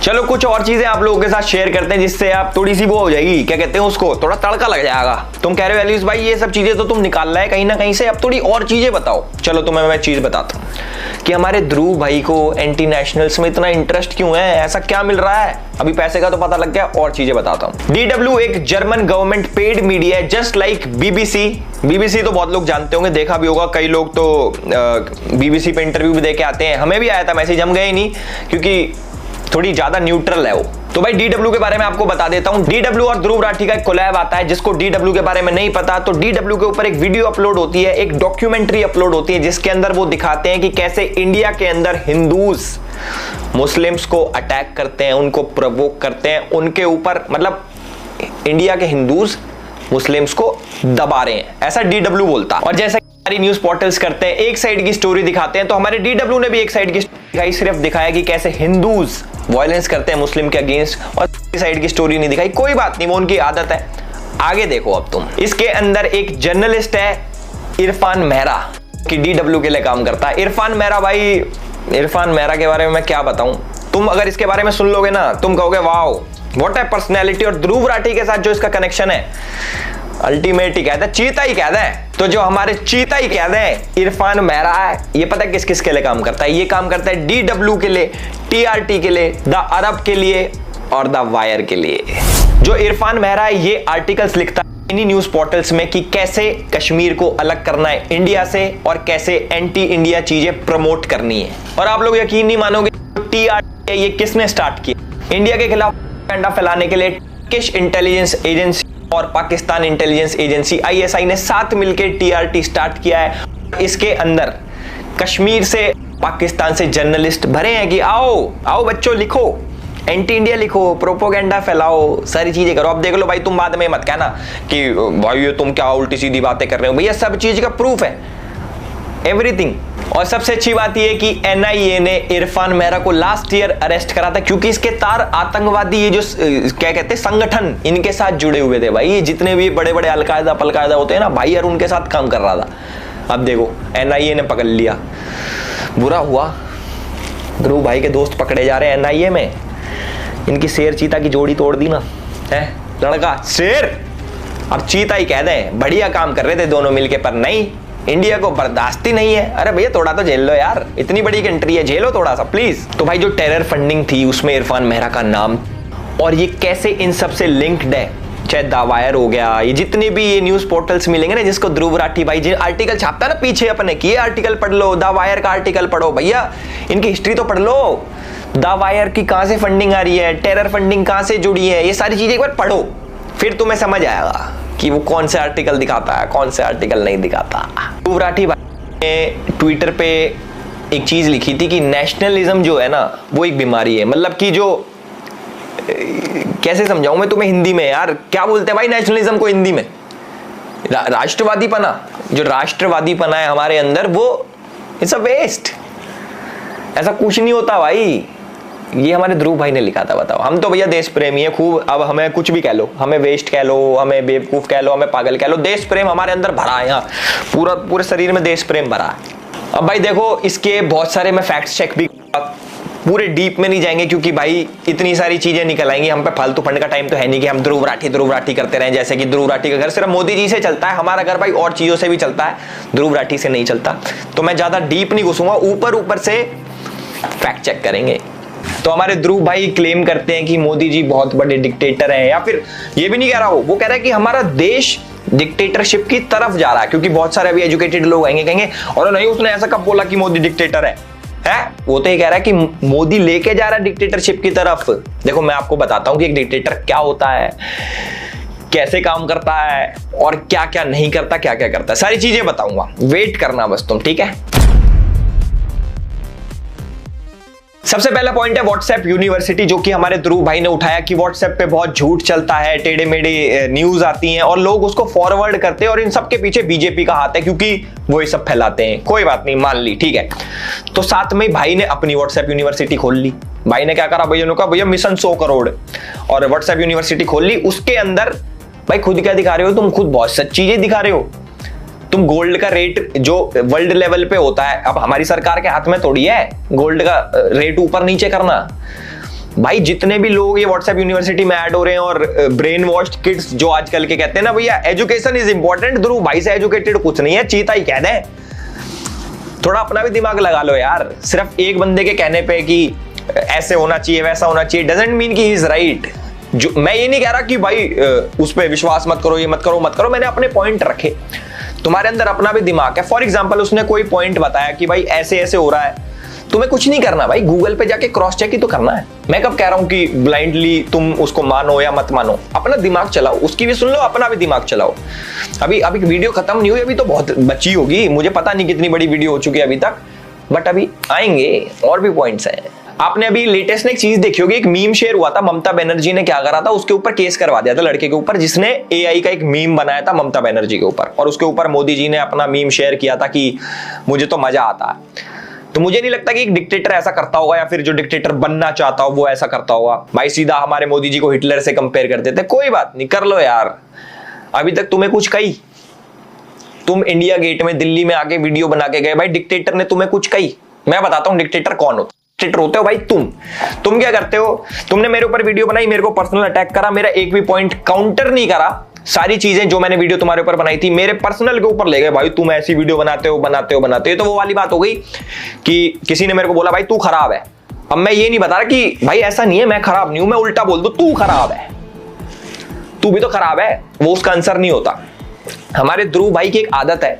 चलो कुछ और चीजें आप लोगों के साथ शेयर करते हैं जिससे आप थोड़ी सी वो हो जाएगी, क्या कहते हैं उसको, थोड़ा तड़का लग जाएगा। तुम कह रहे हो एलिस भाई ये सब चीजें तो तुम निकाल रहा है कहीं ना कहीं से, अब थोड़ी और चीजें बताओ। चलो तुम्हें मैं चीज बताता हूँ कि हमारे ध्रुव भाई को एंटी नेशनल्स में इतना इंटरेस्ट क्यों है, ऐसा क्या मिल रहा है। अभी पैसे का तो पता लग गया, और चीजें बताता हूँ। DW एक जर्मन गवर्नमेंट पेड मीडिया है, जस्ट लाइक BBC तो बहुत लोग जानते होंगे, देखा भी होगा, कई लोग तो BBC पे इंटरव्यू भी देके आते हैं। हमें भी आया था मैसेज, हम गए नहीं क्योंकि थोड़ी ज्यादा न्यूट्रल है वो। तो भाई DW के बारे में आपको बता देता हूं। DW और ध्रुव राठी का एक कोलैब आता है, जिसको DW के बारे में नहीं पता तो DW के ऊपर एक वीडियो अपलोड होती है, एक डॉक्यूमेंट्री अपलोड होती है, जिसके अंदर वो दिखाते हैं कि कैसे इंडिया के अंदर हिंदूज मुस्लिम्स को अटैक करते हैं, उनको प्रोवोक करते हैं, उनके ऊपर मतलब इंडिया के हिंदूज मुस्लिम्स को दबा रहे हैं, ऐसा DW बोलता। और जैसा हमारी न्यूज पोर्टल्स करते हैं, एक साइड की स्टोरी दिखाते हैं, तो हमारे DW ने भी एक साइड की दिखाई, सिर्फ दिखाया कि कैसे हिंदूज वायलेंस करते हैं मुस्लिम के अगेंस्ट, और साइड की स्टोरी नहीं दिखाई। कोई बात नहीं, वो उनकी आदत है। आगे देखो अब तुम, इसके अंदर एक जर्नलिस्ट है इरफान मेहरा कि DW के लिए काम करता है। इरफान मेहरा के बारे में मैं क्या बताऊं, तुम अगर इसके बारे में सुन लोगे ना तुम कहोगे वाओ व्हाट ए पर्सनैलिटी। और ध्रुव राठी के साथ जो इसका कनेक्शन है अल्टीमेट ही कहते हैं, चीता ही कहते हैं। तो जो हमारे चीता ही कहते हैं इरफान मेहरा है, ये पता है किस किस के लिए काम करता है, ये काम करता है DW के लिए, TRT के लिए, द अरब के लिए और द वायर के लिए। जो इरफान मेहरा है ये आर्टिकल्स लिखता है इन्हीं न्यूज पोर्टल्स में कि कैसे कश्मीर को अलग करना है इंडिया से और कैसे एंटी इंडिया चीजें प्रमोट करनी है। और आप लोग यकीन नहीं मानोगे, TRT ये किसने स्टार्ट किया इंडिया के खिलाफ प्रोपेगेंडा फैलाने के लिए, टर्किश इंटेलिजेंस एजेंसी और पाकिस्तान इंटेलिजेंस एजेंसी ISI ने साथ मिलकर TRT स्टार्ट किया है। इसके अंदर कश्मीर से पाकिस्तान से जर्नलिस्ट भरे हैं कि आओ बच्चों लिखो, एंटी इंडिया लिखो, प्रोपोगेंडा फैलाओ, सारी चीजें करो। अब देख लो भाई, तुम बाद में मत कहना कि भाई ये तुम क्या उल्टी सीधी बातें कर रहे हो, भैया सब चीज का प्रूफ है, एवरीथिंग। और सबसे अच्छी बात यह कि NIA ने इरफान मेहरा को लास्ट ईयर अरेस्ट करा था, क्योंकि इसके तार आतंकवादी ये जो क्या कहते हैं संगठन, इनके साथ जुड़े हुए थे भाई। जितने भी बड़े बड़े अलकायदा पलकायदा होते हैं ना भाई, यार उनके साथ काम कर रहा था। अब देखो NIA ने पकड़ लिया, बुरा हुआ, ध्रुव भाई के दोस्त पकड़े जा रहे हैं NIA में। इनकी शेर चीता की जोड़ी तोड़ दी ना, है लड़का शेर अब चीता ही कह दें। बढ़िया काम कर रहे थे दोनों मिलके, पर नहीं, इंडिया को बर्दाश्त ही नहीं है। अरे भैया थोड़ा तो झेल लो यार, इतनी बड़ी कंट्री है, झेलो थोड़ा सा प्लीज। तो भाई जो टेरर फंडिंग थी उसमें इरफान मेहरा का नाम, और ये कैसे इन सबसे लिंक्ड है, चाहे द वायर हो गया, ये जितने भी ये न्यूज पोर्टल्स मिलेंगे ना, जिसको ध्रुव राठी भाई जो आर्टिकल छापता है ना पीछे अपने कि ये आर्टिकल पढ़ लो, द वायर का आर्टिकल पढ़ो, भैया इनकी हिस्ट्री तो पढ़ लो। द वायर की कहां से फंडिंग आ रही है, टेरर फंडिंग कहां से जुड़ी है, ये सारी चीजें एक बार पढ़ो, फिर तुम्हें समझ आएगा कि वो कौन से आर्टिकल दिखाता है, कौन से आर्टिकल नहीं दिखाता। ध्रुव राठी भाई ने ट्विटर पे एक चीज लिखी थी कि नेशनलिज्म जो है ना वो एक बीमारी है। मतलब कि जो कैसे समझाऊं मैं तुम्हें हिंदी में, यार क्या बोलते हैं भाई नेशनलिज्म को हिंदी में, राष्ट्रवादीपना। जो राष्ट्रवादीपना है हमारे अंदर वो इट्स अ वेस्ट, ऐसा कुछ नहीं होता भाई। ये हमारे ध्रुव भाई ने लिखा था, बताओ। हम तो भैया देश प्रेमी है खूब, अब हमें कुछ भी कह लो, हमें वेस्ट कह लो, हमें बेवकूफ कह लो, हमें पागल कह लो, देश प्रेम हमारे अंदर भरा है, यहाँ पूरे शरीर में देश प्रेम भरा है। अब भाई देखो इसके बहुत सारे मैं फैक्ट चेक भी, पूरे डीप में नहीं जाएंगे क्योंकि भाई इतनी सारी चीजें निकल आएंगी, हम पे फालतू फंड का टाइम तो है नहीं कि हम ध्रुव राठी करते रहें। जैसे कि ध्रुव राठी का घर सिर्फ मोदी जी से चलता है, हमारा घर भाई और चीजों से भी चलता है, ध्रुव राठी से नहीं चलता। तो मैं ज्यादा डीप नहीं घुसूंगा, ऊपर से फैक्ट चेक करेंगे। तो हमारे ध्रुव भाई क्लेम करते हैं कि मोदी जी बहुत बड़े डिक्टेटर हैं, या फिर ये भी नहीं कह रहा वो कह रहा है कि हमारा देश डिक्टेटरशिप की तरफ जा रहा है। क्योंकि बहुत सारे अभी एजुकेटेड लोग आएंगे कहेंगे और नहीं उसने ऐसा कब बोला कि मोदी डिक्टेटर है? वो तो ये कह रहा है कि मोदी लेके जा रहा है डिक्टेटरशिप की तरफ। देखो मैं आपको बताता हूं कि एक डिक्टेटर क्या होता है, कैसे काम करता है और क्या क्या नहीं करता, क्या क्या करता है, सारी चीजें बताऊंगा, वेट करना बस तुम, ठीक है। सबसे पहला पॉइंट है व्हाट्सएप यूनिवर्सिटी, जो कि हमारे ध्रुव भाई ने उठाया कि व्हाट्सएप पे बहुत झूठ चलता है, टेढ़े मेढ़े न्यूज आती हैं और लोग उसको फॉरवर्ड करते हैं और इन सब के पीछे बीजेपी का हाथ है क्योंकि वो ये सब फैलाते हैं। कोई बात नहीं, मान ली, ठीक है। तो साथ में भाई ने अपनी व्हाट्सएप यूनिवर्सिटी खोल ली। भाई ने क्या करा, भैया ने कहा भैया मिशन 100 करोड़ और व्हाट्सएप यूनिवर्सिटी खोल ली। उसके अंदर भाई खुद क्या दिखा रहे हो तुम, खुद बहुत सच चीजें दिखा रहे हो। तुम गोल्ड का रेट जो वर्ल्ड लेवल पे होता है, अब हमारी सरकार के हाथ में थोड़ी है गोल्ड का रेट ऊपर नीचे करना। भाई जितने भी लोग ये व्हाट्सएप यूनिवर्सिटी में ऐड हो रहे हैं और ब्रेन वॉश्ड किड्स जो आजकल के कहते हैं ना भैया एजुकेशन इज इंपॉर्टेंट, ध्रुव भाई से एजुकेटेड कुछ नहीं है, चीता ही कह दें। थोड़ा अपना भी दिमाग लगा लो यार। सिर्फ एक बंदे के कहने पे कि ऐसे होना चाहिए वैसा होना चाहिए डजंट मीन कि ही इज राइट। जो मैं ये नहीं कह रहा कि भाई उस पर विश्वास मत करो, ये मत करो मत करो, मैंने अपने पॉइंट रखे। तुम्हारे अंदर अपना भी दिमाग है। फॉर एग्जाम्पल उसने कोई पॉइंट बताया कि भाई ऐसे ऐसे हो रहा है, तुम्हें कुछ नहीं करना भाई, गूगल पे जाके क्रॉस चेक ही तो करना है। मैं कब कह रहा हूं कि ब्लाइंडली तुम उसको मानो या मत मानो, अपना दिमाग चलाओ, उसकी भी सुन लो, अपना भी दिमाग चलाओ। अभी वीडियो खत्म नहीं हुई, अभी तो बहुत बची होगी, मुझे पता नहीं कितनी बड़ी वीडियो हो चुकी है अभी तक, बट अभी आएंगे और भी पॉइंट्स हैं। आपने अभी लेटेस्ट में एक चीज देखी होगी, एक मीम शेयर हुआ था, ममता बनर्जी ने क्या करा था, उसके ऊपर केस करवा दिया था लड़के के ऊपर जिसने एआई का एक मीम बनाया था ममता बनर्जी के ऊपर, और उसके ऊपर मोदी जी ने अपना मीम शेयर किया था कि मुझे तो मजा आता है। तो मुझे नहीं लगता कि एक डिक्टेटर ऐसा करता होगा या फिर जो डिक्टेटर बनना चाहता हो वो ऐसा करता होगा। भाई सीधा हमारे मोदी जी को हिटलर से कंपेयर कर देते, कोई बात नहीं, कर लो यार। अभी तक तुम्हें कुछ कही? तुम इंडिया गेट में दिल्ली में आके वीडियो बना के गए, भाई डिक्टेटर ने तुम्हें कुछ कही? मैं बताता हूं डिक्टेटर कौन होता। डिक्टेटर होते हो भाई तुम क्या करते हो, तुमने मेरे ऊपर वीडियो बनाई, मेरे को पर्सनल अटैक करा, मेरा एक भी पॉइंट काउंटर नहीं करा, सारी चीजें जो मैंने वीडियो तुम्हारे ऊपर बनाई थी मेरे पर्सनल के ऊपर ले गए, भाई तुम ऐसी वीडियो बनाते हो। तो वो वाली बात हो गई कि किसी ने मेरे को बोला भाई तू खराब है। अब मैं ये नहीं बता रहा कि भाई ऐसा नहीं है मैं खराब नहीं हूं, मैं उल्टा बोल दूं तू खराब है, तू भी तो खराब है, वो उसका आंसर नहीं होता। हमारे ध्रुव भाई की एक आदत है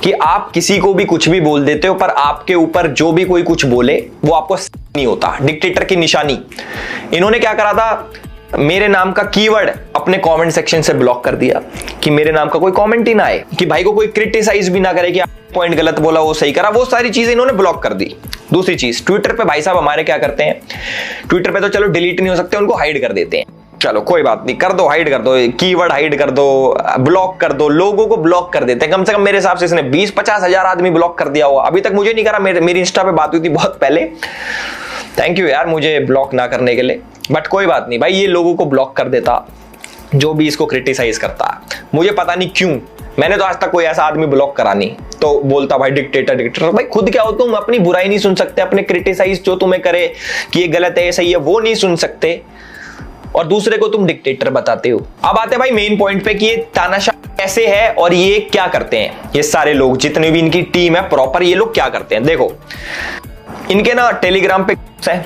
कि आप किसी को भी कुछ भी बोल देते हो, पर आपके ऊपर जो भी कोई कुछ बोले वो आपको नहीं होता। डिक्टेटर की निशानी। इन्होंने क्या करा था, मेरे नाम का कीवर्ड अपने कमेंट सेक्शन से ब्लॉक कर दिया कि मेरे नाम का कोई कमेंट ही ना आए, कि भाई को कोई क्रिटिसाइज भी ना करे कि आप पॉइंट गलत बोला वो सही करा, वो सारी चीजें इन्होंने ब्लॉक कर दी। दूसरी चीज, ट्विटर पे भाई साहब हमारे क्या करते हैं, ट्विटर पे तो चलो डिलीट नहीं हो सकते, उनको हाइड कर देते हैं। चलो कोई बात नहीं, कर दो, हाइड कर दो, कीवर्ड हाइड कर दो, ब्लॉक कर दो, लोगों को ब्लॉक कर देते हैं। कम से कम मेरे हिसाब से इसने 20-50 हजार आदमी ब्लॉक कर दिया हुआ। अभी तक मुझे नहीं करा, मेरी इंस्टा पे बात हुई थी बहुत पहले, थैंक यू यार मुझे ब्लॉक ना करने के लिए, बट कोई बात नहीं भाई, ये लोगों को ब्लॉक कर देता जो भी इसको क्रिटिसाइज करता। मुझे पता नहीं क्यों, मैंने तो आज तक कोई ऐसा आदमी ब्लॉक करा नहीं, तो बोलता भाई डिक्टेटर। भाई खुद क्या हो तुम, अपनी बुराई नहीं सुन सकते, अपने क्रिटिसाइज जो तुम्हें करे कि ये गलत है ये सही है वो नहीं सुन सकते, और दूसरे को तुम डिक्टेटर बताते हो। अब आते हैं भाई मेन पॉइंट पे कि ये तानाशाह कैसे है और ये क्या करते हैं। ये सारे लोग जितने भी इनकी टीम है प्रॉपर, ये लोग क्या करते हैं देखो, इनके ना टेलीग्राम पे ग्रुप्स हैं,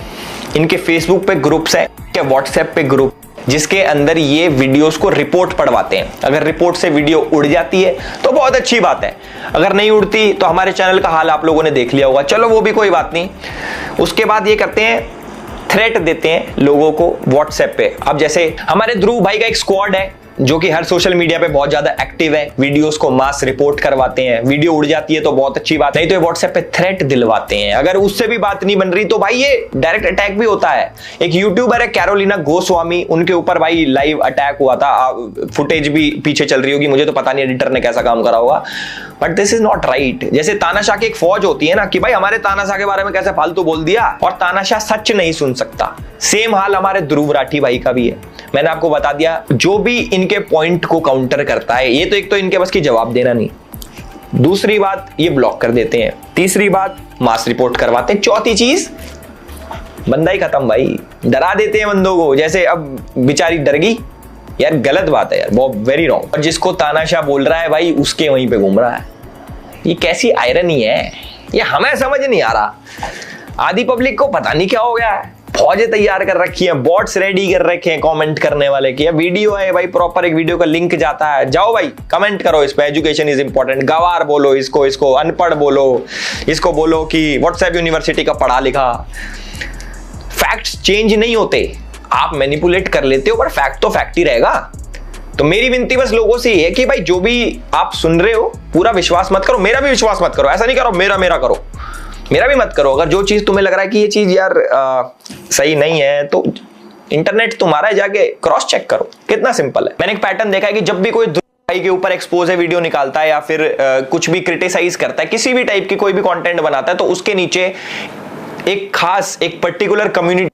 इनके फेसबुक पे ग्रुप्स हैं, इनके व्हाट्सएप पे ग्रुप, जिसके अंदर ये वीडियोस को रिपोर्ट पढ़वाते हैं। अगर रिपोर्ट से वीडियो उड़ जाती है तो बहुत अच्छी बात है, अगर नहीं उड़ती तो हमारे चैनल का हाल आप लोगों ने देख लिया होगा, चलो वो भी कोई बात नहीं। उसके बाद ये करते हैं थ्रेट देते हैं लोगों को व्हाट्सएप पे। अब जैसे हमारे ध्रुव भाई का एक स्क्वाड है जो कि हर सोशल मीडिया पे बहुत ज्यादा एक्टिव है, वीडियोस को मास रिपोर्ट करवाते हैं, वीडियो उड़ जाती है तो बहुत अच्छी बात, नहीं तो व्हाट्सएप पे थ्रेट दिलवाते हैं। अगर उससे भी बात नहीं बन रही तो भाई ये डायरेक्ट अटैक भी होता है। एक यूट्यूबर है कैरोलिना गोस्वामी, उनके ऊपर भाई लाइव अटैक हुआ था, फुटेज भी पीछे चल रही होगी, मुझे तो पता नहीं एडिटर ने कैसा काम करा होगा, but this is not right. जैसे तानाशाह की एक फौज होती है ना कि भाई हमारे तानाशाह के बारे में कैसे फालतू बोल दिया, और तानाशाह सच नहीं सुन सकता। सेम हाल हमारे ध्रुव राठी भाई का भी है। मैंने आपको बता दिया, जो भी इनके पॉइंट को काउंटर करता है, ये तो एक तो इनके बस की जवाब देना नहीं, दूसरी बात ये ब्लॉक कर देते हैं, तीसरी बात मास रिपोर्ट करवाते हैं, चौथी चीज बंदा ही खत्म भाई, डरा देते हैं बंदों को। जैसे अब बेचारी डर गई यार, गलत बात है यार, बहुत वेरी रॉन्ग। और जिसको तानाशाह बोल रहा है भाई उसके वहीं पे घूम रहा है, ये कैसी आयरनी है, ये हमें समझ नहीं आ रहा। आधी पब्लिक को पता नहीं क्या हो गया है, फौजें तैयार कर रखी हैं, बॉट्स रेडी कर रखे हैं कमेंट करने वाले की। वीडियो है भाई, प्रॉपर एक वीडियो का लिंक जाता है, जाओ भाई कमेंट करो इस पे, एजुकेशन इज इंपॉर्टेंट, गवार बोलो इसको अनपढ़ बोलो, इसको बोलो कि व्हाट्सएप यूनिवर्सिटी का पढ़ा लिखा। फैक्ट्स चेंज नहीं होते, आप मैनिपुलेट कर लेते हो, पर फैक्ट तो फैक्ट ही रहेगा। तो मेरी विनती बस लोगों से ये है कि भाई जो भी आप सुन रहे हो पूरा विश्वास मत करो, मेरा भी विश्वास मत करो, ऐसा नहीं करो मेरा करो, मेरा भी मत करो। अगर जो चीज तुम्हें लग रहा है कि ये चीज यार सही नहीं है तो इंटरनेट तुम्हारा है, जाके क्रॉस चेक करो। कितना सिंपल है। मैंने एक पैटर्न देखा है कि जब भी कोई भाई के ऊपर एक्सपोज है वीडियो निकालता है या फिर कुछ भी क्रिटिसाइज करता है, किसी भी टाइप की कोई भी कंटेंट बनाता है, तो उसके नीचे एक खास एक पर्टिकुलर कम्युनिटी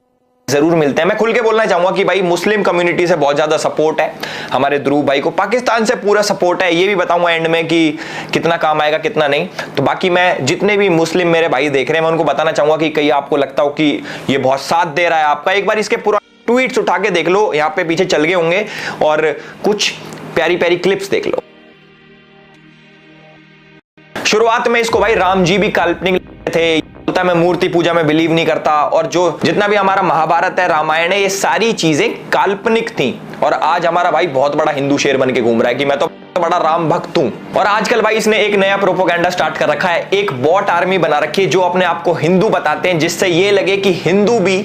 जरूर मिलते हैं। मैं खुल के बोलना चाहूंगा कि भाई मुस्लिम कम्युनिटी से बहुत ज्यादा सपोर्ट है हमारे ध्रुव भाई को, पाकिस्तान से पूरा सपोर्ट है। ये भी बताऊंगा एंड में कि कितना काम आएगा कितना नहीं। तो बाकी मैं जितने भी मुस्लिम मेरे भाई देख रहे हैं मैं उनको बताना चाहूंगा कि कहीं आपको लगता हो कि ये बहुत साथ दे रहा है आपका, एक बार इसके पूरा ट्वीट्स उठा के देख लो, यहाँ पे पीछे चल गए होंगे, और कुछ प्यारी प्यारी क्लिप्स देख लो। शुरुआत में इसको भाई राम जी भी काल्पनिक थे, बोलता मैं मूर्ति पूजा में बिलीव नहीं करता, और जो जितना भी हमारा महाभारत है रामायण है ये सारी चीजें काल्पनिक थी। और आज हमारा भाई बहुत बड़ा हिंदू शेर बन के घूम रहा है कि मैं तो बड़ा राम भक्त हूं। और आजकल भाई इसने एक नया प्रोपोगेंडा स्टार्ट कर रखा है, एक बॉट आर्मी बना रखी है जो अपने आप को हिंदू बताते हैं, जिससे ये लगे कि हिंदू भी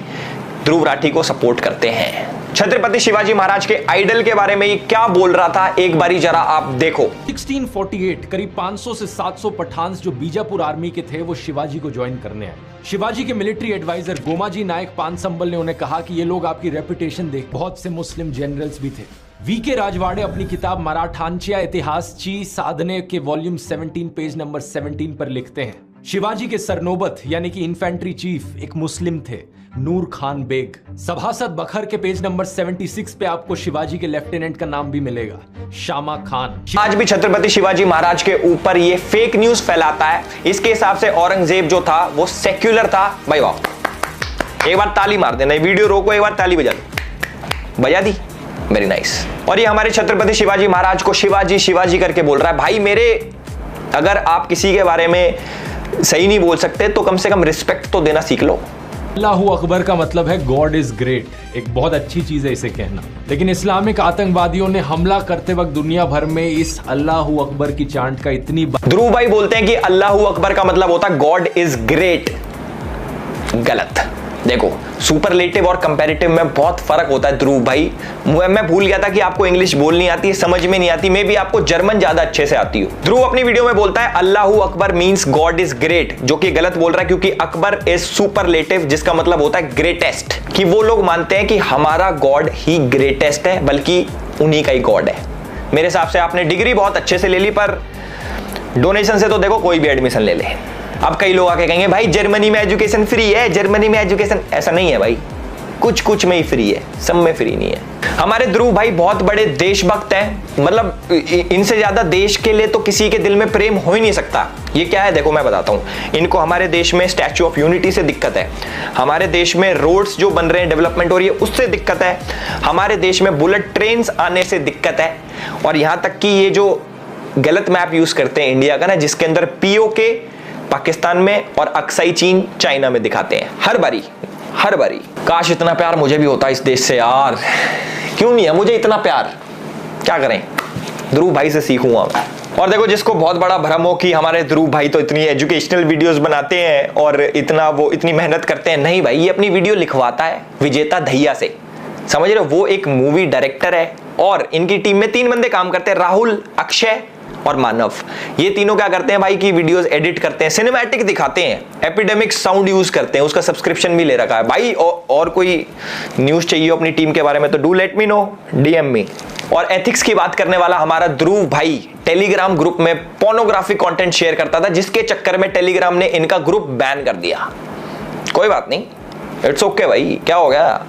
ध्रुव राठी को सपोर्ट करते हैं। छत्रपति शिवाजी महाराज के आइडल के बारे में ये क्या बोल रहा था, एक बारी जरा आप देखो। 1648 करीब 500 से 700 पठान्स जो बीजापुर आर्मी के थे वो शिवाजी को ज्वाइन करने आए। शिवाजी के मिलिट्री एडवाइजर गोमाजी नायक पानसंबल ने उन्हें कहा कि ये लोग आपकी रेपुटेशन देख। बहुत से मुस्लिम जनरल्स भी थे। वीके राजवाड़े अपनी किताब मराठांच्या इतिहासची साधने के वॉल्यूम 17 पेज नंबर 17 पर लिखते हैं, शिवाजी के सरनोबत यानी कि इन्फेंट्री चीफ एक मुस्लिम थे, नूर खान बेग। सभासद बखर के पेज नंबर 76 पे आपको शिवाजी के लेफ्टिनेंट का नाम भी मिलेगा, शामा खान। आज भी छत्रपति शिवाजी महाराज के ऊपर ये फेक न्यूज फैलाता है। इसके हिसाब से औरंगजेब जो था वो सेक्युलर था। भाई वाह, एक बार ताली मार देना, वीडियो रोको, एक बार ताली बजा दो। बजा दी, वेरी नाइस। और ये हमारे छत्रपति शिवाजी महाराज को शिवाजी शिवाजी करके बोल रहा है। भाई मेरे, अगर आप किसी के बारे में सही नहीं बोल सकते तो कम से कम रिस्पेक्ट तो देना सीख लो। अल्लाहू अकबर का मतलब है गॉड इज ग्रेट, एक बहुत अच्छी चीज है इसे कहना। लेकिन इस्लामिक आतंकवादियों ने हमला करते वक्त दुनिया भर में इस अल्लाहू अकबर की चांट का इतनी ध्रुव भाई बोलते हैं कि अल्लाहू अकबर का मतलब होता है गॉड इज ग्रेट। गलत। देखो सुपरलेटिव और कंपैरेटिव में बहुत फर्क होता है ध्रुव भाई। मैं भूल गया था कि आपको इंग्लिश बोलनी आती है, समझ में नहीं आती, मे बी आपको जर्मन ज्यादा अच्छे से आती हो। ध्रुव अपनी वीडियो में बोलता है Allahu Akbar means God is great, जो कि गलत बोल रहा है क्योंकि अकबर इज सुपरलेटिव जिसका मतलब होता है ग्रेटेस्ट, कि वो लोग मानते हैं कि हमारा गॉड ही ग्रेटेस्ट है, बल्कि उन्हीं का ही गॉड है। मेरे हिसाब से आपने डिग्री बहुत अच्छे से ले ली, पर डोनेशन से तो देखो कोई भी एडमिशन ले ले। अब कई लोग आके कहेंगे भाई जर्मनी में एजुकेशन फ्री है, जर्मनी में एजुकेशन, ऐसा नहीं है भाई, कुछ कुछ में ही फ्री है, सब में फ्री नहीं है। हमारे ध्रुव भाई बहुत बड़े देशभक्त हैं, मतलब इनसे ज्यादा देश के लिए तो किसी के दिल में प्रेम हो ही नहीं सकता। ये क्या है देखो मैं बताता हूं। इनको हमारे देश में स्टैच्यू ऑफ यूनिटी से दिक्कत है, हमारे देश में रोड्स जो बन रहे हैं डेवलपमेंट हो रही है उससे दिक्कत है, हमारे देश में बुलेट ट्रेन आने से दिक्कत है, और यहां तक कि ये जो गलत मैप यूज करते हैं इंडिया का ना, जिसके अंदर पीओके पाकिस्तान में और अक्साई चीन चाइना में दिखाते हैं हर बारी। काश इतना प्यार मुझे भी होता इस देश से यार, क्यों नहीं है मुझे इतना प्यार, क्या करें, ध्रुव भाई से सीखूंगा मैं। और देखो जिसको बहुत बड़ा भ्रम हो कि हमारे ध्रुव भाई तो इतनी एजुकेशनल वीडियोस बनाते हैं और इतनी मेहनत करते हैं, नहीं भाई, ये अपनी वीडियो लिखवाता है विजेता दहिया से, समझ रहे हो। वो एक मूवी डायरेक्टर है और इनकी टीम में 3 बंदे काम करते हैं, राहुल, अक्षय और मानव। ये तीनों क्या करते हैं भाई कि वीडियोस एडिट करते हैं, सिनेमैटिक दिखाते हैं, एपिडेमिक साउंड यूज करते हैं, उसका सब्सक्रिप्शन भी ले रखा है भाई। और कोई न्यूज चाहिए अपनी टीम के बारे में तो do let me know, DM me. और एथिक्स की बात करने वाला हमारा ध्रुव भाई टेलीग्राम ग्रुप में पोर्नोग्राफिक कंटेंट शेयर करता था, जिसके चक्कर में टेलीग्राम ने इनका ग्रुप बैन कर दिया। कोई बात नहीं, इट्स ओके भाई, क्या हो गया।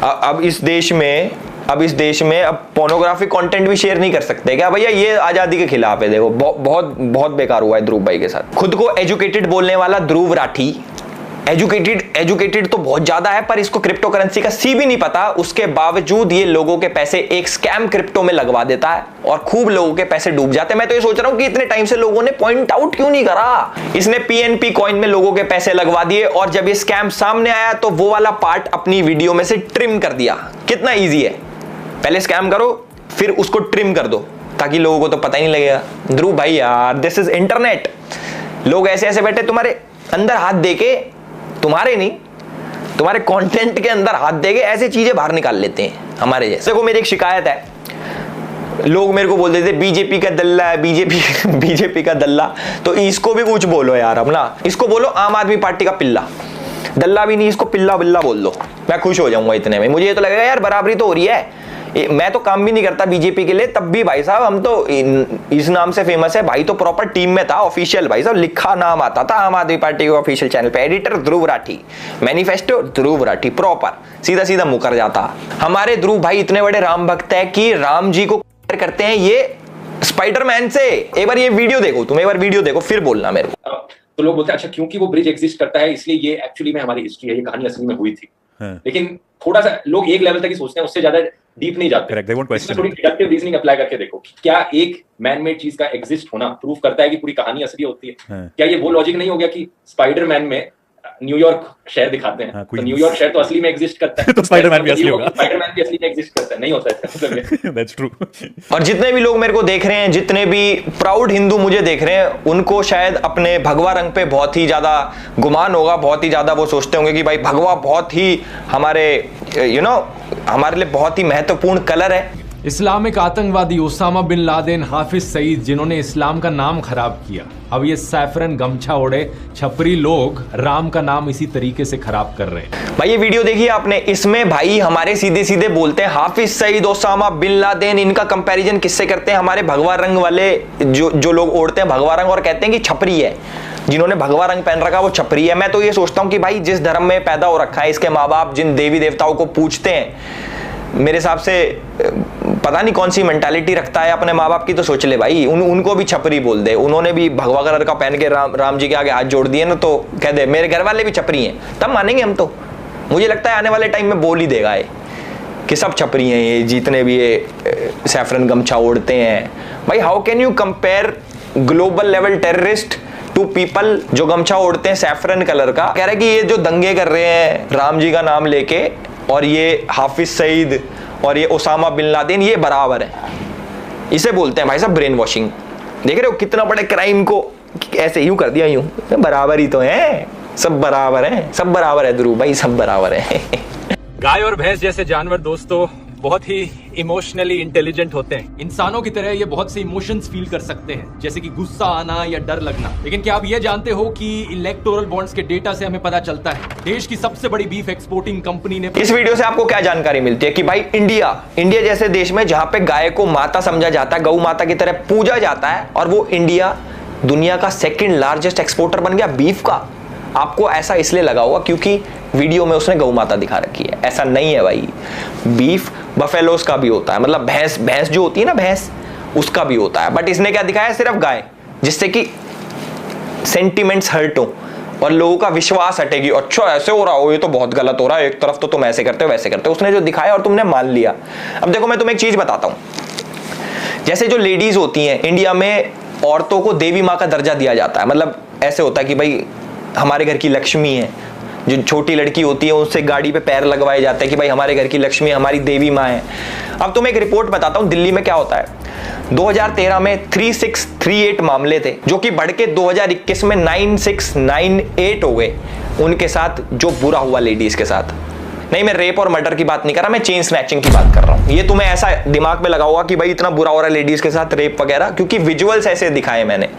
अब इस देश में अब पोर्नोग्राफिक कंटेंट भी शेयर नहीं कर सकते क्या भैया, ये आजादी के खिलाफ है। देखो बहुत बेकार हुआ है ध्रुव भाई के साथ। खुद को एजुकेटेड बोलने वाला ध्रुव राठी, एजुकेटेड तो बहुत ज्यादा है, पर इसको क्रिप्टो करेंसी का सी भी नहीं पता, उसके बावजूद ये लोगों के पैसे एक स्कैम क्रिप्टो में लगवा देता है और खूब लोगों के पैसे डूब जाते हैं। मैं तो ये सोच रहा हूं कि इतने टाइम से लोगों ने पॉइंट आउट क्यों नहीं करा। इसने पीएनपी कॉइन में लोगों के पैसे लगवा दिए और जब ये स्कैम सामने आया तो वो वाला पार्ट अपनी वीडियो में से ट्रिम कर दिया। कितना ईजी है, पहले स्कैम करो फिर उसको ट्रिम कर दो ताकि लोगों को तो पता ही नहीं लगेगा। ध्रुव भाई यार, दिस इज इंटरनेट, लोग ऐसे ऐसे बैठे तुम्हारे अंदर हाथ देके, तुम्हारे नहीं, तुम्हारे कंटेंट के अंदर हाथ देके ऐसे चीजें बाहर निकाल लेते हैं हमारे जैसे। देखो मेरी एक शिकायत है, लोग मेरे को बोलते थे बीजेपी का दल्ला है, बीजेपी का दल्ला। तो इसको भी कुछ बोलो यार, अब ना इसको बोलो आम आदमी पार्टी का पिल्ला। दल्ला भी नहीं, इसको पिल्ला बिल्ला बोल दो, मैं खुश हो जाऊंगा इतने में। मुझे ये तो लगेगा यार बराबरी तो हो रही है। मैं तो काम भी नहीं करता बीजेपी के लिए, तब भी भाई साहब हम तो इस नाम से फेमस है। भाई तो प्रॉपर टीम में था, ऑफिशियल भाई साहब लिखा नाम आता था आम आदमी पार्टी के ऑफिशियल चैनल पे। Editor Dhruv Rathee, manifesto Dhruv Rathee, proper सीधा सीधा मुकर जाता। हमारे ध्रुव भाई इतने बड़े राम भक्त है कि राम जी को करते हैं ये स्पाइडरमैन से। एक बार ये वीडियो देखो, तुम एक बार वीडियो देखो फिर बोलना मेरे को। तो लोग बोलते हैं अच्छा क्योंकि वो ब्रिज एग्जिस्ट करता है इसलिए ये एक्चुअली में हमारी हिस्ट्री है, ये कहानी असली में हुई थी। लेकिन थोड़ा सा लोग एक लेवल तक ही सोचते हैं, उससे ज्यादा डीप नहीं जाते। इसमें थोड़ी डिडक्टिव रीजनिंग अप्लाई करके देखो कि क्या एक मैन मेड चीज का एग्जिस्ट होना प्रूव करता है कि पूरी कहानी असली होती है। क्या ये वो लॉजिक नहीं हो गया कि स्पाइडरमैन में न्यूयॉर्क शहर दिखाते हैं, तो न्यूयॉर्क शहर तो असली में एग्जिस्ट करता है, तो स्पाइडरमैन भी असली होगा, स्पाइडरमैन भी असली में एग्जिस्ट करता है। नहीं होता है दैट्स ट्रू। और जितने भी लोग मेरे को देख रहे हैं, जितने भी प्राउड हिंदू मुझे देख रहे हैं, उनको शायद अपने भगवा रंग पे बहुत ही ज्यादा गुमान होगा, बहुत ही ज्यादा वो सोचते होंगे कि भाई भगवा बहुत ही हमारे हमारे लिए बहुत ही महत्वपूर्ण कलर है। इस्लामिक आतंकवादी Osama bin Laden, Hafiz Saeed, जिन्होंने इस्लाम का नाम खराब किया, अब ये सैफरन गमछा ओढ़े छपरी लोग राम का नाम इसी तरीके से खराब कर रहे हैं। भाई ये वीडियो देखिए आपने, इसमें भाई हमारे सीधे सीधे बोलते हैं Hafiz Saeed, Osama bin Laden, इनका कंपैरिजन किससे करते हैं? हमारे भगवा रंग वाले जो लोग ओढ़ते हैं भगवा रंग और कहते हैं कि छपरी है, जिन्होंने भगवा रंग पहन रखा वो छपरी है। मैं तो ये सोचता हूं कि भाई जिस धर्म में पैदा हो रखा है, इसके माँ बाप जिन देवी देवताओं को पूजते हैं, मेरे हिसाब से पता नहीं कौन सी मेंटालिटी रखता है अपने माँ बाप की, तो सोच ले भाई उनको भी छपरी बोल दे। उन्होंने भी भगवा कलर का पहन के राम जी के आगे हाथ जोड़ दिए ना, तो कह दे मेरे घर वाले भी छपरी हैं, तब मानेंगे हम तो। मुझे लगता है आने वाले टाइम में बोल ही देगा ये कि सब छपरी हैं, ये जितने भी ये सैफरन गमछा ओढ़ते हैं। भाई how can you compare global level terrorist to people जो गमछा ओढ़ते हैं सैफरन कलर का? कह रहे कि ये जो दंगे कर रहे हैं राम जी का नाम लेके, और ये हाफिज सईद और ये ओसामा बिन लादेन, ये बराबर है। इसे बोलते हैं भाई साहब ब्रेन वॉशिंग। देख रहे हो कितना बड़े क्राइम को ऐसे यूं कर दिया, यूं बराबर ही तो है, सब बराबर है, सब बराबर है ध्रुव भाई, सब बराबर है। गाय और भैंस जैसे जानवर दोस्तों बहुत ही इमोशनली इंटेलिजेंट होते हैं। इंसानों की तरह ये बहुत से इमोशंस फील कर सकते हैं, जैसे कि गुस्सा आना या डर लगना। लेकिन क्या आप ये जानते हो कि इलेक्टोरल बॉन्ड्स के डेटा से हमें पता चलता है देश की सबसे बड़ी बीफ एक्सपोर्टिंग कंपनी ने। इस वीडियो से आपको क्या जानकारी मिलती है कि भाई इंडिया जैसे देश में जहां पे गाय को माता समझा जाता है, गौ माता की तरह पूजा जाता है, और वो इंडिया दुनिया का सेकेंड लार्जेस्ट एक्सपोर्टर बन गया बीफ का। आपको ऐसा इसलिए लगा होगा क्योंकि वीडियो में उसने गौ माता दिखा रखी है। ऐसा नहीं है भाई, बीफ बफेलोस का भी होता है, मतलब भैंस जो होती है ना, भैंस उसका भी होता है। बट इसने क्या दिखाया? सिर्फ गाय, जिससे कि सेंटिमेंट्स हर्ट हो और लोगों का विश्वास हटेगी। अच्छा ऐसे हो रहा हो, ये तो बहुत गलत हो रहा है, एक तरफ तो तुम ऐसे करते हो वैसे करते हो। उसने जो दिखाया और तुमने मान लिया। अब देखो मैं तुम्हें एक चीज बताता हूं, जैसे जो लेडीज होती हैं इंडिया में, औरतों को देवी माँ का दर्जा दिया जाता है। मतलब ऐसे होता है कि भाई हमारे घर की लक्ष्मी है, जो छोटी लड़की होती है उससे गाड़ी पे पैर लगवाए जाते हैं कि भाई हमारे घर की लक्ष्मी हमारी देवी माँ है। अब तुम्हें एक रिपोर्ट बताता हूं दिल्ली में क्या होता है। 2013 में 3638 मामले थे, जो कि बढ़ के 2021 में 9698 हो गए उनके साथ जो बुरा हुआ लेडीज के साथ। नहीं, मैं रेप और मर्डर की बात नहीं कर रहा, मैं चेन स्नैचिंग की बात कर रहा हूं। ये तुम्हें ऐसा दिमाग में लगा होगा कि भाई इतना बुरा हो रहा है लेडीज के साथ रेप वगैरह, क्योंकि विजुअल्स ऐसे दिखाए मैंने।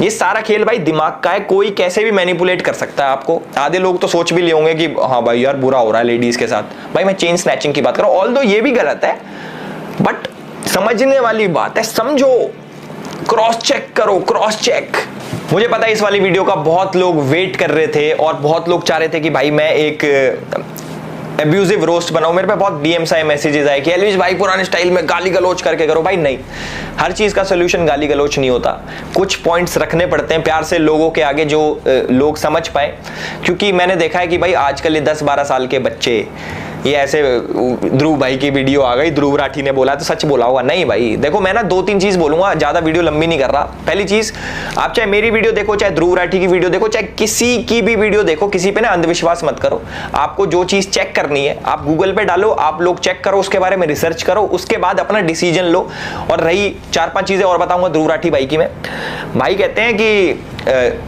ये सारा खेल भाई दिमाग का है, कोई कैसे भी मैनिपुलेट कर सकता है आपको। आधे लोग तो सोच भी ले होंगे कि हाँ भाई यार बुरा हो रहा है लेडीज के साथ। भाई मैं चेन स्नैचिंग की बात कर रहा हूं, ऑल्दो ये भी गलत है, बट समझने वाली बात है, समझो, क्रॉस चेक करो, क्रॉस चेक। मुझे पता है इस वाली वीडियो का बहुत लोग वेट कर रहे थे और बहुत लोग चाह रहे थे कि भाई मैं एक एब्यूजिव रोस्ट बनाऊं। मेरे पे बहुत डीएम्स आए, मैसेजेस आए कि एलविश भाई पुराने स्टाइल में गाली गलोच करके करो। भाई नहीं, हर चीज का सोल्यूशन गाली गलोच नहीं होता। कुछ पॉइंट्स रखने पड़ते हैं प्यार से लोगों के आगे, जो लोग समझ पाए। क्योंकि मैंने देखा है कि भाई आजकल ये 10-12 साल के बच्चे ये ऐसे, ध्रुव भाई की वीडियो आ गई, ध्रुव राठी ने बोला तो सच बोला होगा। नहीं भाई देखो, मैं ना 2-3 चीज बोलूंगा, ज्यादा वीडियो लंबी नहीं कर रहा। पहली चीज, आप चाहे मेरी वीडियो देखो, चाहे ध्रुव राठी की वीडियो देखो, चाहे किसी की भी वीडियो देखो, किसी पे ना अंधविश्वास मत करो। आपको जो चीज चेक करनी है आप गूगल पे डालो, आप लोग चेक करो, उसके बारे में रिसर्च करो, उसके बाद अपना डिसीजन लो। और रही 4-5 चीजें और बताऊंगा ध्रुव राठी भाई की। मैं भाई कहते हैं कि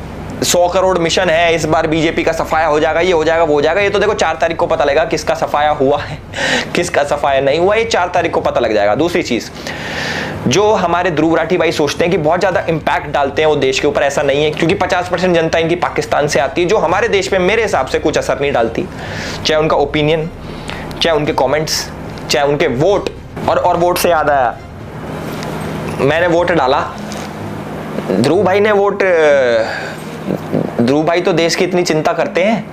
100 करोड़ मिशन है, इस बार बीजेपी का सफाया हो जाएगा, ये हो जाएगा, वो हो जाएगा। ये तो देखो 4 तारीख को पता लगेगा किसका सफाया हुआ है, किसका सफाया नहीं हुआ, ये 4 तारीख को पता लग जाएगा। दूसरी चीज, जो हमारे ध्रुव राठी भाई सोचते हैं कि बहुत ज्यादा इंपैक्ट डालते हैं वो देश के ऊपर, ऐसा नहीं है, क्योंकि 50% जनता इनकी पाकिस्तान से आती है, जो हमारे देश में मेरे हिसाब से कुछ असर नहीं डालती, चाहे उनका ओपिनियन, चाहे उनके कमेंट्स, चाहे उनके वोट। और वोट से याद आया, मैंने वोट डाला, ध्रुव भाई ने वोट, ध्रुव भाई तो देश की इतनी चिंता करते हैं,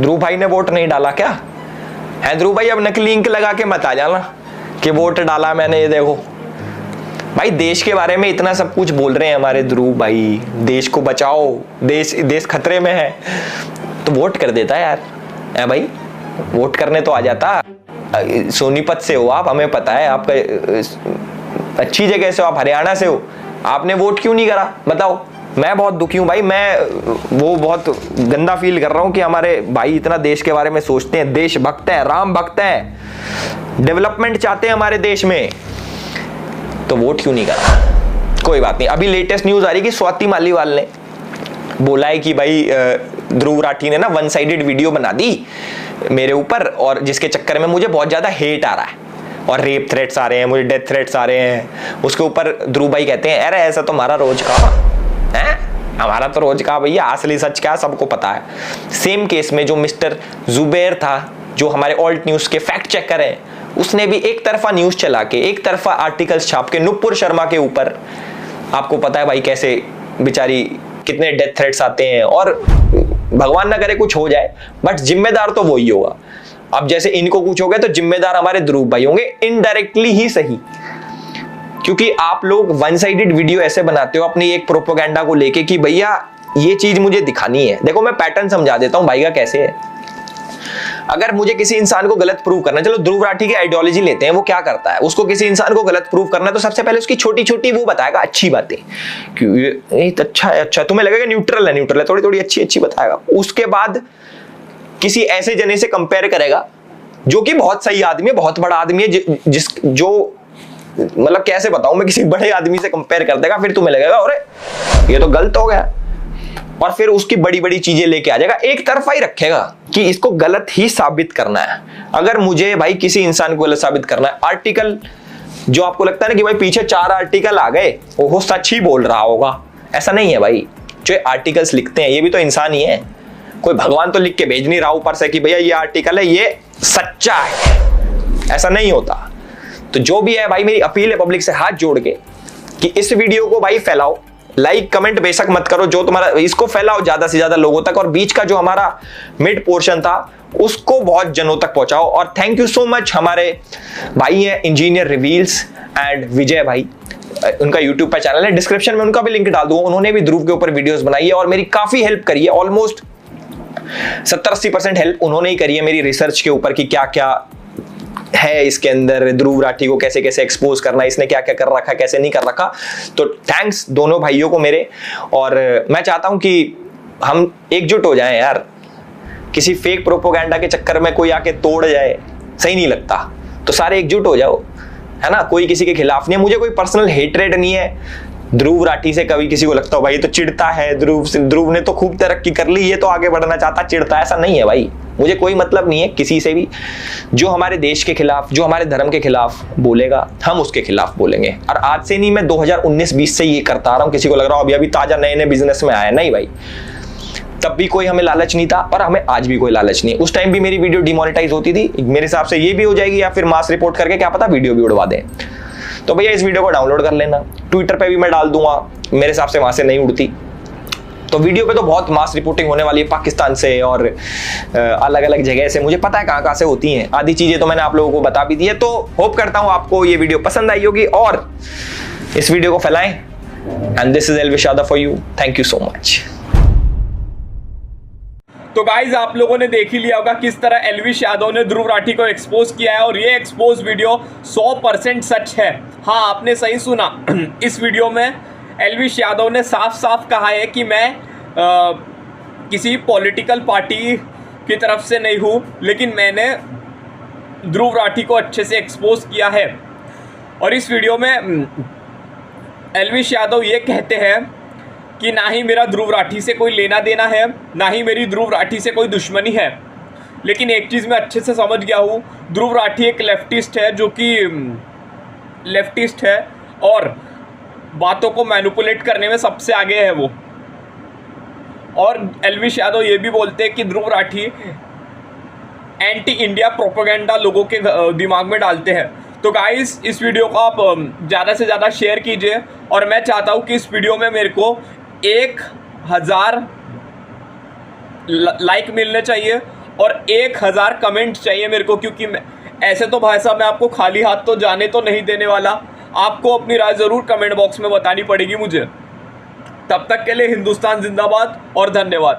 ध्रुव भाई ने वोट नहीं डाला क्या है? ध्रुव भाई अब नकली इंक लगा के मत आ जाना कि वोट डाला मैंने, ये देखो भाई देश के बारे में इतना सब कुछ बोल रहे हैं हमारे ध्रुव भाई, देश को बचाओ, देश खतरे में है, तो वोट कर देता है यार, है भाई, वोट करने तो आ जाता। सोनीपत से हो आप, हमें पता है, आपका अच्छी जगह से हो आप, हरियाणा से हो, आपने वोट क्यों नहीं करा बताओ? मैं बहुत दुखी हूं भाई, मैं वो बहुत गंदा फील कर रहा हूं कि हमारे भाई इतना देश के बारे में सोचते हैं, देशभक्त है, राम भक्त है, डेवलपमेंट चाहते हैं हमारे देश में, तो वोट क्यों नहीं करा? कोई बात नहीं। अभी लेटेस्ट न्यूज आ रही कि स्वाति मालीवाल ने बोला है कि भाई ध्रुव राठी ने ना वन साइडेड वीडियो बना दी मेरे ऊपर, और जिसके चक्कर में मुझे बहुत ज्यादा हेट आ रहा है और रेप थ्रेट्स आ रहे हैं, मुझे डेथ थ्रेट्स आ रहे हैं। उसके ऊपर ध्रुव भाई कहते हैं अरे ऐसा तो हमारा रोज का है, हमारा तो रोज का भैया, असली सच क्या सबको पता है। सेम केस में जो मिस्टर जुबैर था, जो हमारे ऑल्ट न्यूज के फैक्ट चेकर हैं, उसने भी एक तरफा न्यूज चला के, एक तरफा आर्टिकल्स छाप के नुपुर शर्मा के ऊपर, आपको पता है भाई कैसे बेचारी कितने डेथ थ्रेट्स आते हैं, और भगवान ना करे कुछ हो जाए, बट जिम्मेदार तो वही होगा। अब जैसे इनको कुछ हो गया तो जिम्मेदार हमारे ध्रुव भाई होंगे, इनडायरेक्टली ही सही, क्योंकि आप लोग वन साइडेड वीडियो ऐसे बनाते हो अपनी एक प्रोपेगेंडा को लेके कि भैया ये चीज मुझे दिखानी है। देखो मैं पैटर्न समझा देता हूं भाई का कैसे है। अगर मुझे किसी इंसान को गलत प्रूव करना है, चलो ध्रुव राठी की आइडियोलॉजी लेते हैं, वो क्या करता है, उसको किसी इंसान को गलत प्रूव करना है तो सबसे पहले उसकी छोटी छोटी वो बताएगा अच्छी बातें, ये अच्छा है, अच्छा तुम्हें लगेगा न्यूट्रल है, थोड़ी थोड़ी अच्छी बताएगा। उसके बाद किसी ऐसे जने से कंपेयर करेगा जो कि बहुत सही आदमी है, बहुत बड़ा आदमी है, जो मतलब कैसे बताऊं मैं, किसी बड़े आदमी से कंपेयर कर देगा, फिर तुम्हें लगेगा अरे ये तो गलत हो गया, और फिर उसकी बड़ी बड़ी चीजें लेके आ जाएगा, एक तरफा ही रखेगा कि इसको गलत ही साबित करना है। अगर मुझे भाई किसी इंसान को गलत साबित करना है, आर्टिकल जो आपको लगता है ना कि भाई पीछे 4 आर्टिकल आ गए, वो सच ही बोल रहा होगा, ऐसा नहीं है भाई। जो आर्टिकल्स लिखते हैं ये भी तो इंसान ही है, कोई भगवान तो लिख के भेज नहीं रहा ऊपर से कि भैया ये आर्टिकल है ये सच्चा है, ऐसा नहीं होता। तो जो भी है भाई, मेरी अपील है पब्लिक से हाथ जोड़ के कि इस वीडियो को भाई फैलाओ, लाइक कमेंट बेशक मत करो, जो तुम्हारा, इसको फैलाओ ज्यादा से ज्यादा लोगों तक, और बीच का जो हमारा मिड पोर्शन था उसको बहुत जनों तक पहुंचाओ। और थैंक यू सो मच, हमारे भाई हैं इंजीनियर रिवील्स एंड विजय भाई, उनका यूट्यूब पर चैनल है, डिस्क्रिप्शन में उनका भी लिंक डाल दूंगा। उन्होंने भी ध्रुव के ऊपर वीडियोस बनाई है और मेरी काफी हेल्प करी है, ऑलमोस्ट 70-80% हेल्प उन्होंने ही करी है मेरी रिसर्च के ऊपर कि क्या क्या है इसके अंदर, ध्रुव राठी को कैसे कैसे एक्सपोज करना, इसने क्या क्या कर रखा, कैसे नहीं कर रखा। तो थैंक्स दोनों भाइयों को मेरे, और मैं चाहता हूं कि हम एकजुट हो जाएं यार, किसी फेक प्रोपोगेंडा के चक्कर में कोई आके तोड़ जाए, सही नहीं लगता। तो सारे एकजुट हो जाओ, है ना, कोई किसी के खिलाफ नहीं है। मुझे कोई पर्सनल हेटरेट नहीं है ध्रुव राठी से, कभी किसी को लगता हो भाई तो चिढ़ता है ध्रुव ने तो खूब तरक्की कर ली, ये तो आगे बढ़ना चाहता, चिढ़ता, ऐसा नहीं है भाई। मुझे कोई मतलब नहीं है किसी से भी, जो हमारे देश के खिलाफ, जो हमारे धर्म के खिलाफ बोलेगा, हम उसके खिलाफ बोलेंगे। और आज से नहीं, मैं 2019-20 से ये करता आ रहा हूं। किसी को लग रहा हो अभी ताजा नए बिजनेस में आया, नहीं भाई, तब भी कोई हमें लालच नहीं था और हमें आज भी कोई लालच नहीं है। उस टाइम भी मेरी वीडियो डिमोनेटाइज होती थी, मेरे हिसाब से ये भी हो जाएगी, या फिर मास रिपोर्ट करके क्या पता वीडियो भी उड़वा दें। तो भैया इस वीडियो को डाउनलोड कर लेना, ट्विटर पे भी मैं डाल दूंगा, मेरे हिसाब से वहां से नहीं उड़ती। तो वीडियो पे तो बहुत मास रिपोर्टिंग होने वाली है पाकिस्तान से और अलग अलग जगह से, मुझे पता है कहां से होती हैं। आधी चीजें तो मैंने आप लोगों को बता भी दी है। तो होप करता हूं आपको ये वीडियो पसंद आई होगी और इस वीडियो को फैलाएं। And this is Elvish Yadav for you, thank you so much. तो गाइज आप लोगों ने देख ही लिया होगा किस तरह एल्विश यादव ने ध्रुव राठी को एक्सपोज किया है, और ये एक्सपोज वीडियो 100% सच है। हाँ, आपने सही सुना। इस वीडियो में एल्विश यादव ने साफ साफ कहा है कि मैं किसी पॉलिटिकल पार्टी की तरफ से नहीं हूँ, लेकिन मैंने ध्रुव राठी को अच्छे से एक्सपोज किया है। और इस वीडियो में एल्विश यादव ये कहते हैं कि ना ही मेरा ध्रुव राठी से कोई लेना देना है, ना ही मेरी ध्रुव राठी से कोई दुश्मनी है, लेकिन एक चीज़ मैं अच्छे से समझ गया हूँ, ध्रुव राठी एक लेफ्टिस्ट है, जो कि लेफ्टिस्ट है और बातों को मैनिपुलेट करने में सबसे आगे है वो। और एल्विश यादव ये भी बोलते हैं कि Dhruv Rathee anti India propaganda लोगों के दिमाग में डालते हैं। तो गाइस, इस वीडियो को आप ज़्यादा से ज़्यादा शेयर कीजिए और मैं चाहता हूँ कि इस वीडियो में मेरे को 1000 लाइक मिलने चाहिए और 1000 कमेंट चाहिए मेरे को, क्योंकि ऐसे तो भाई साहब मैं आपको खाली हाथ तो जाने तो नहीं देने वाला। आपको अपनी राय ज़रूर कमेंट बॉक्स में बतानी पड़ेगी मुझे। तब तक के लिए हिंदुस्तान जिंदाबाद और धन्यवाद।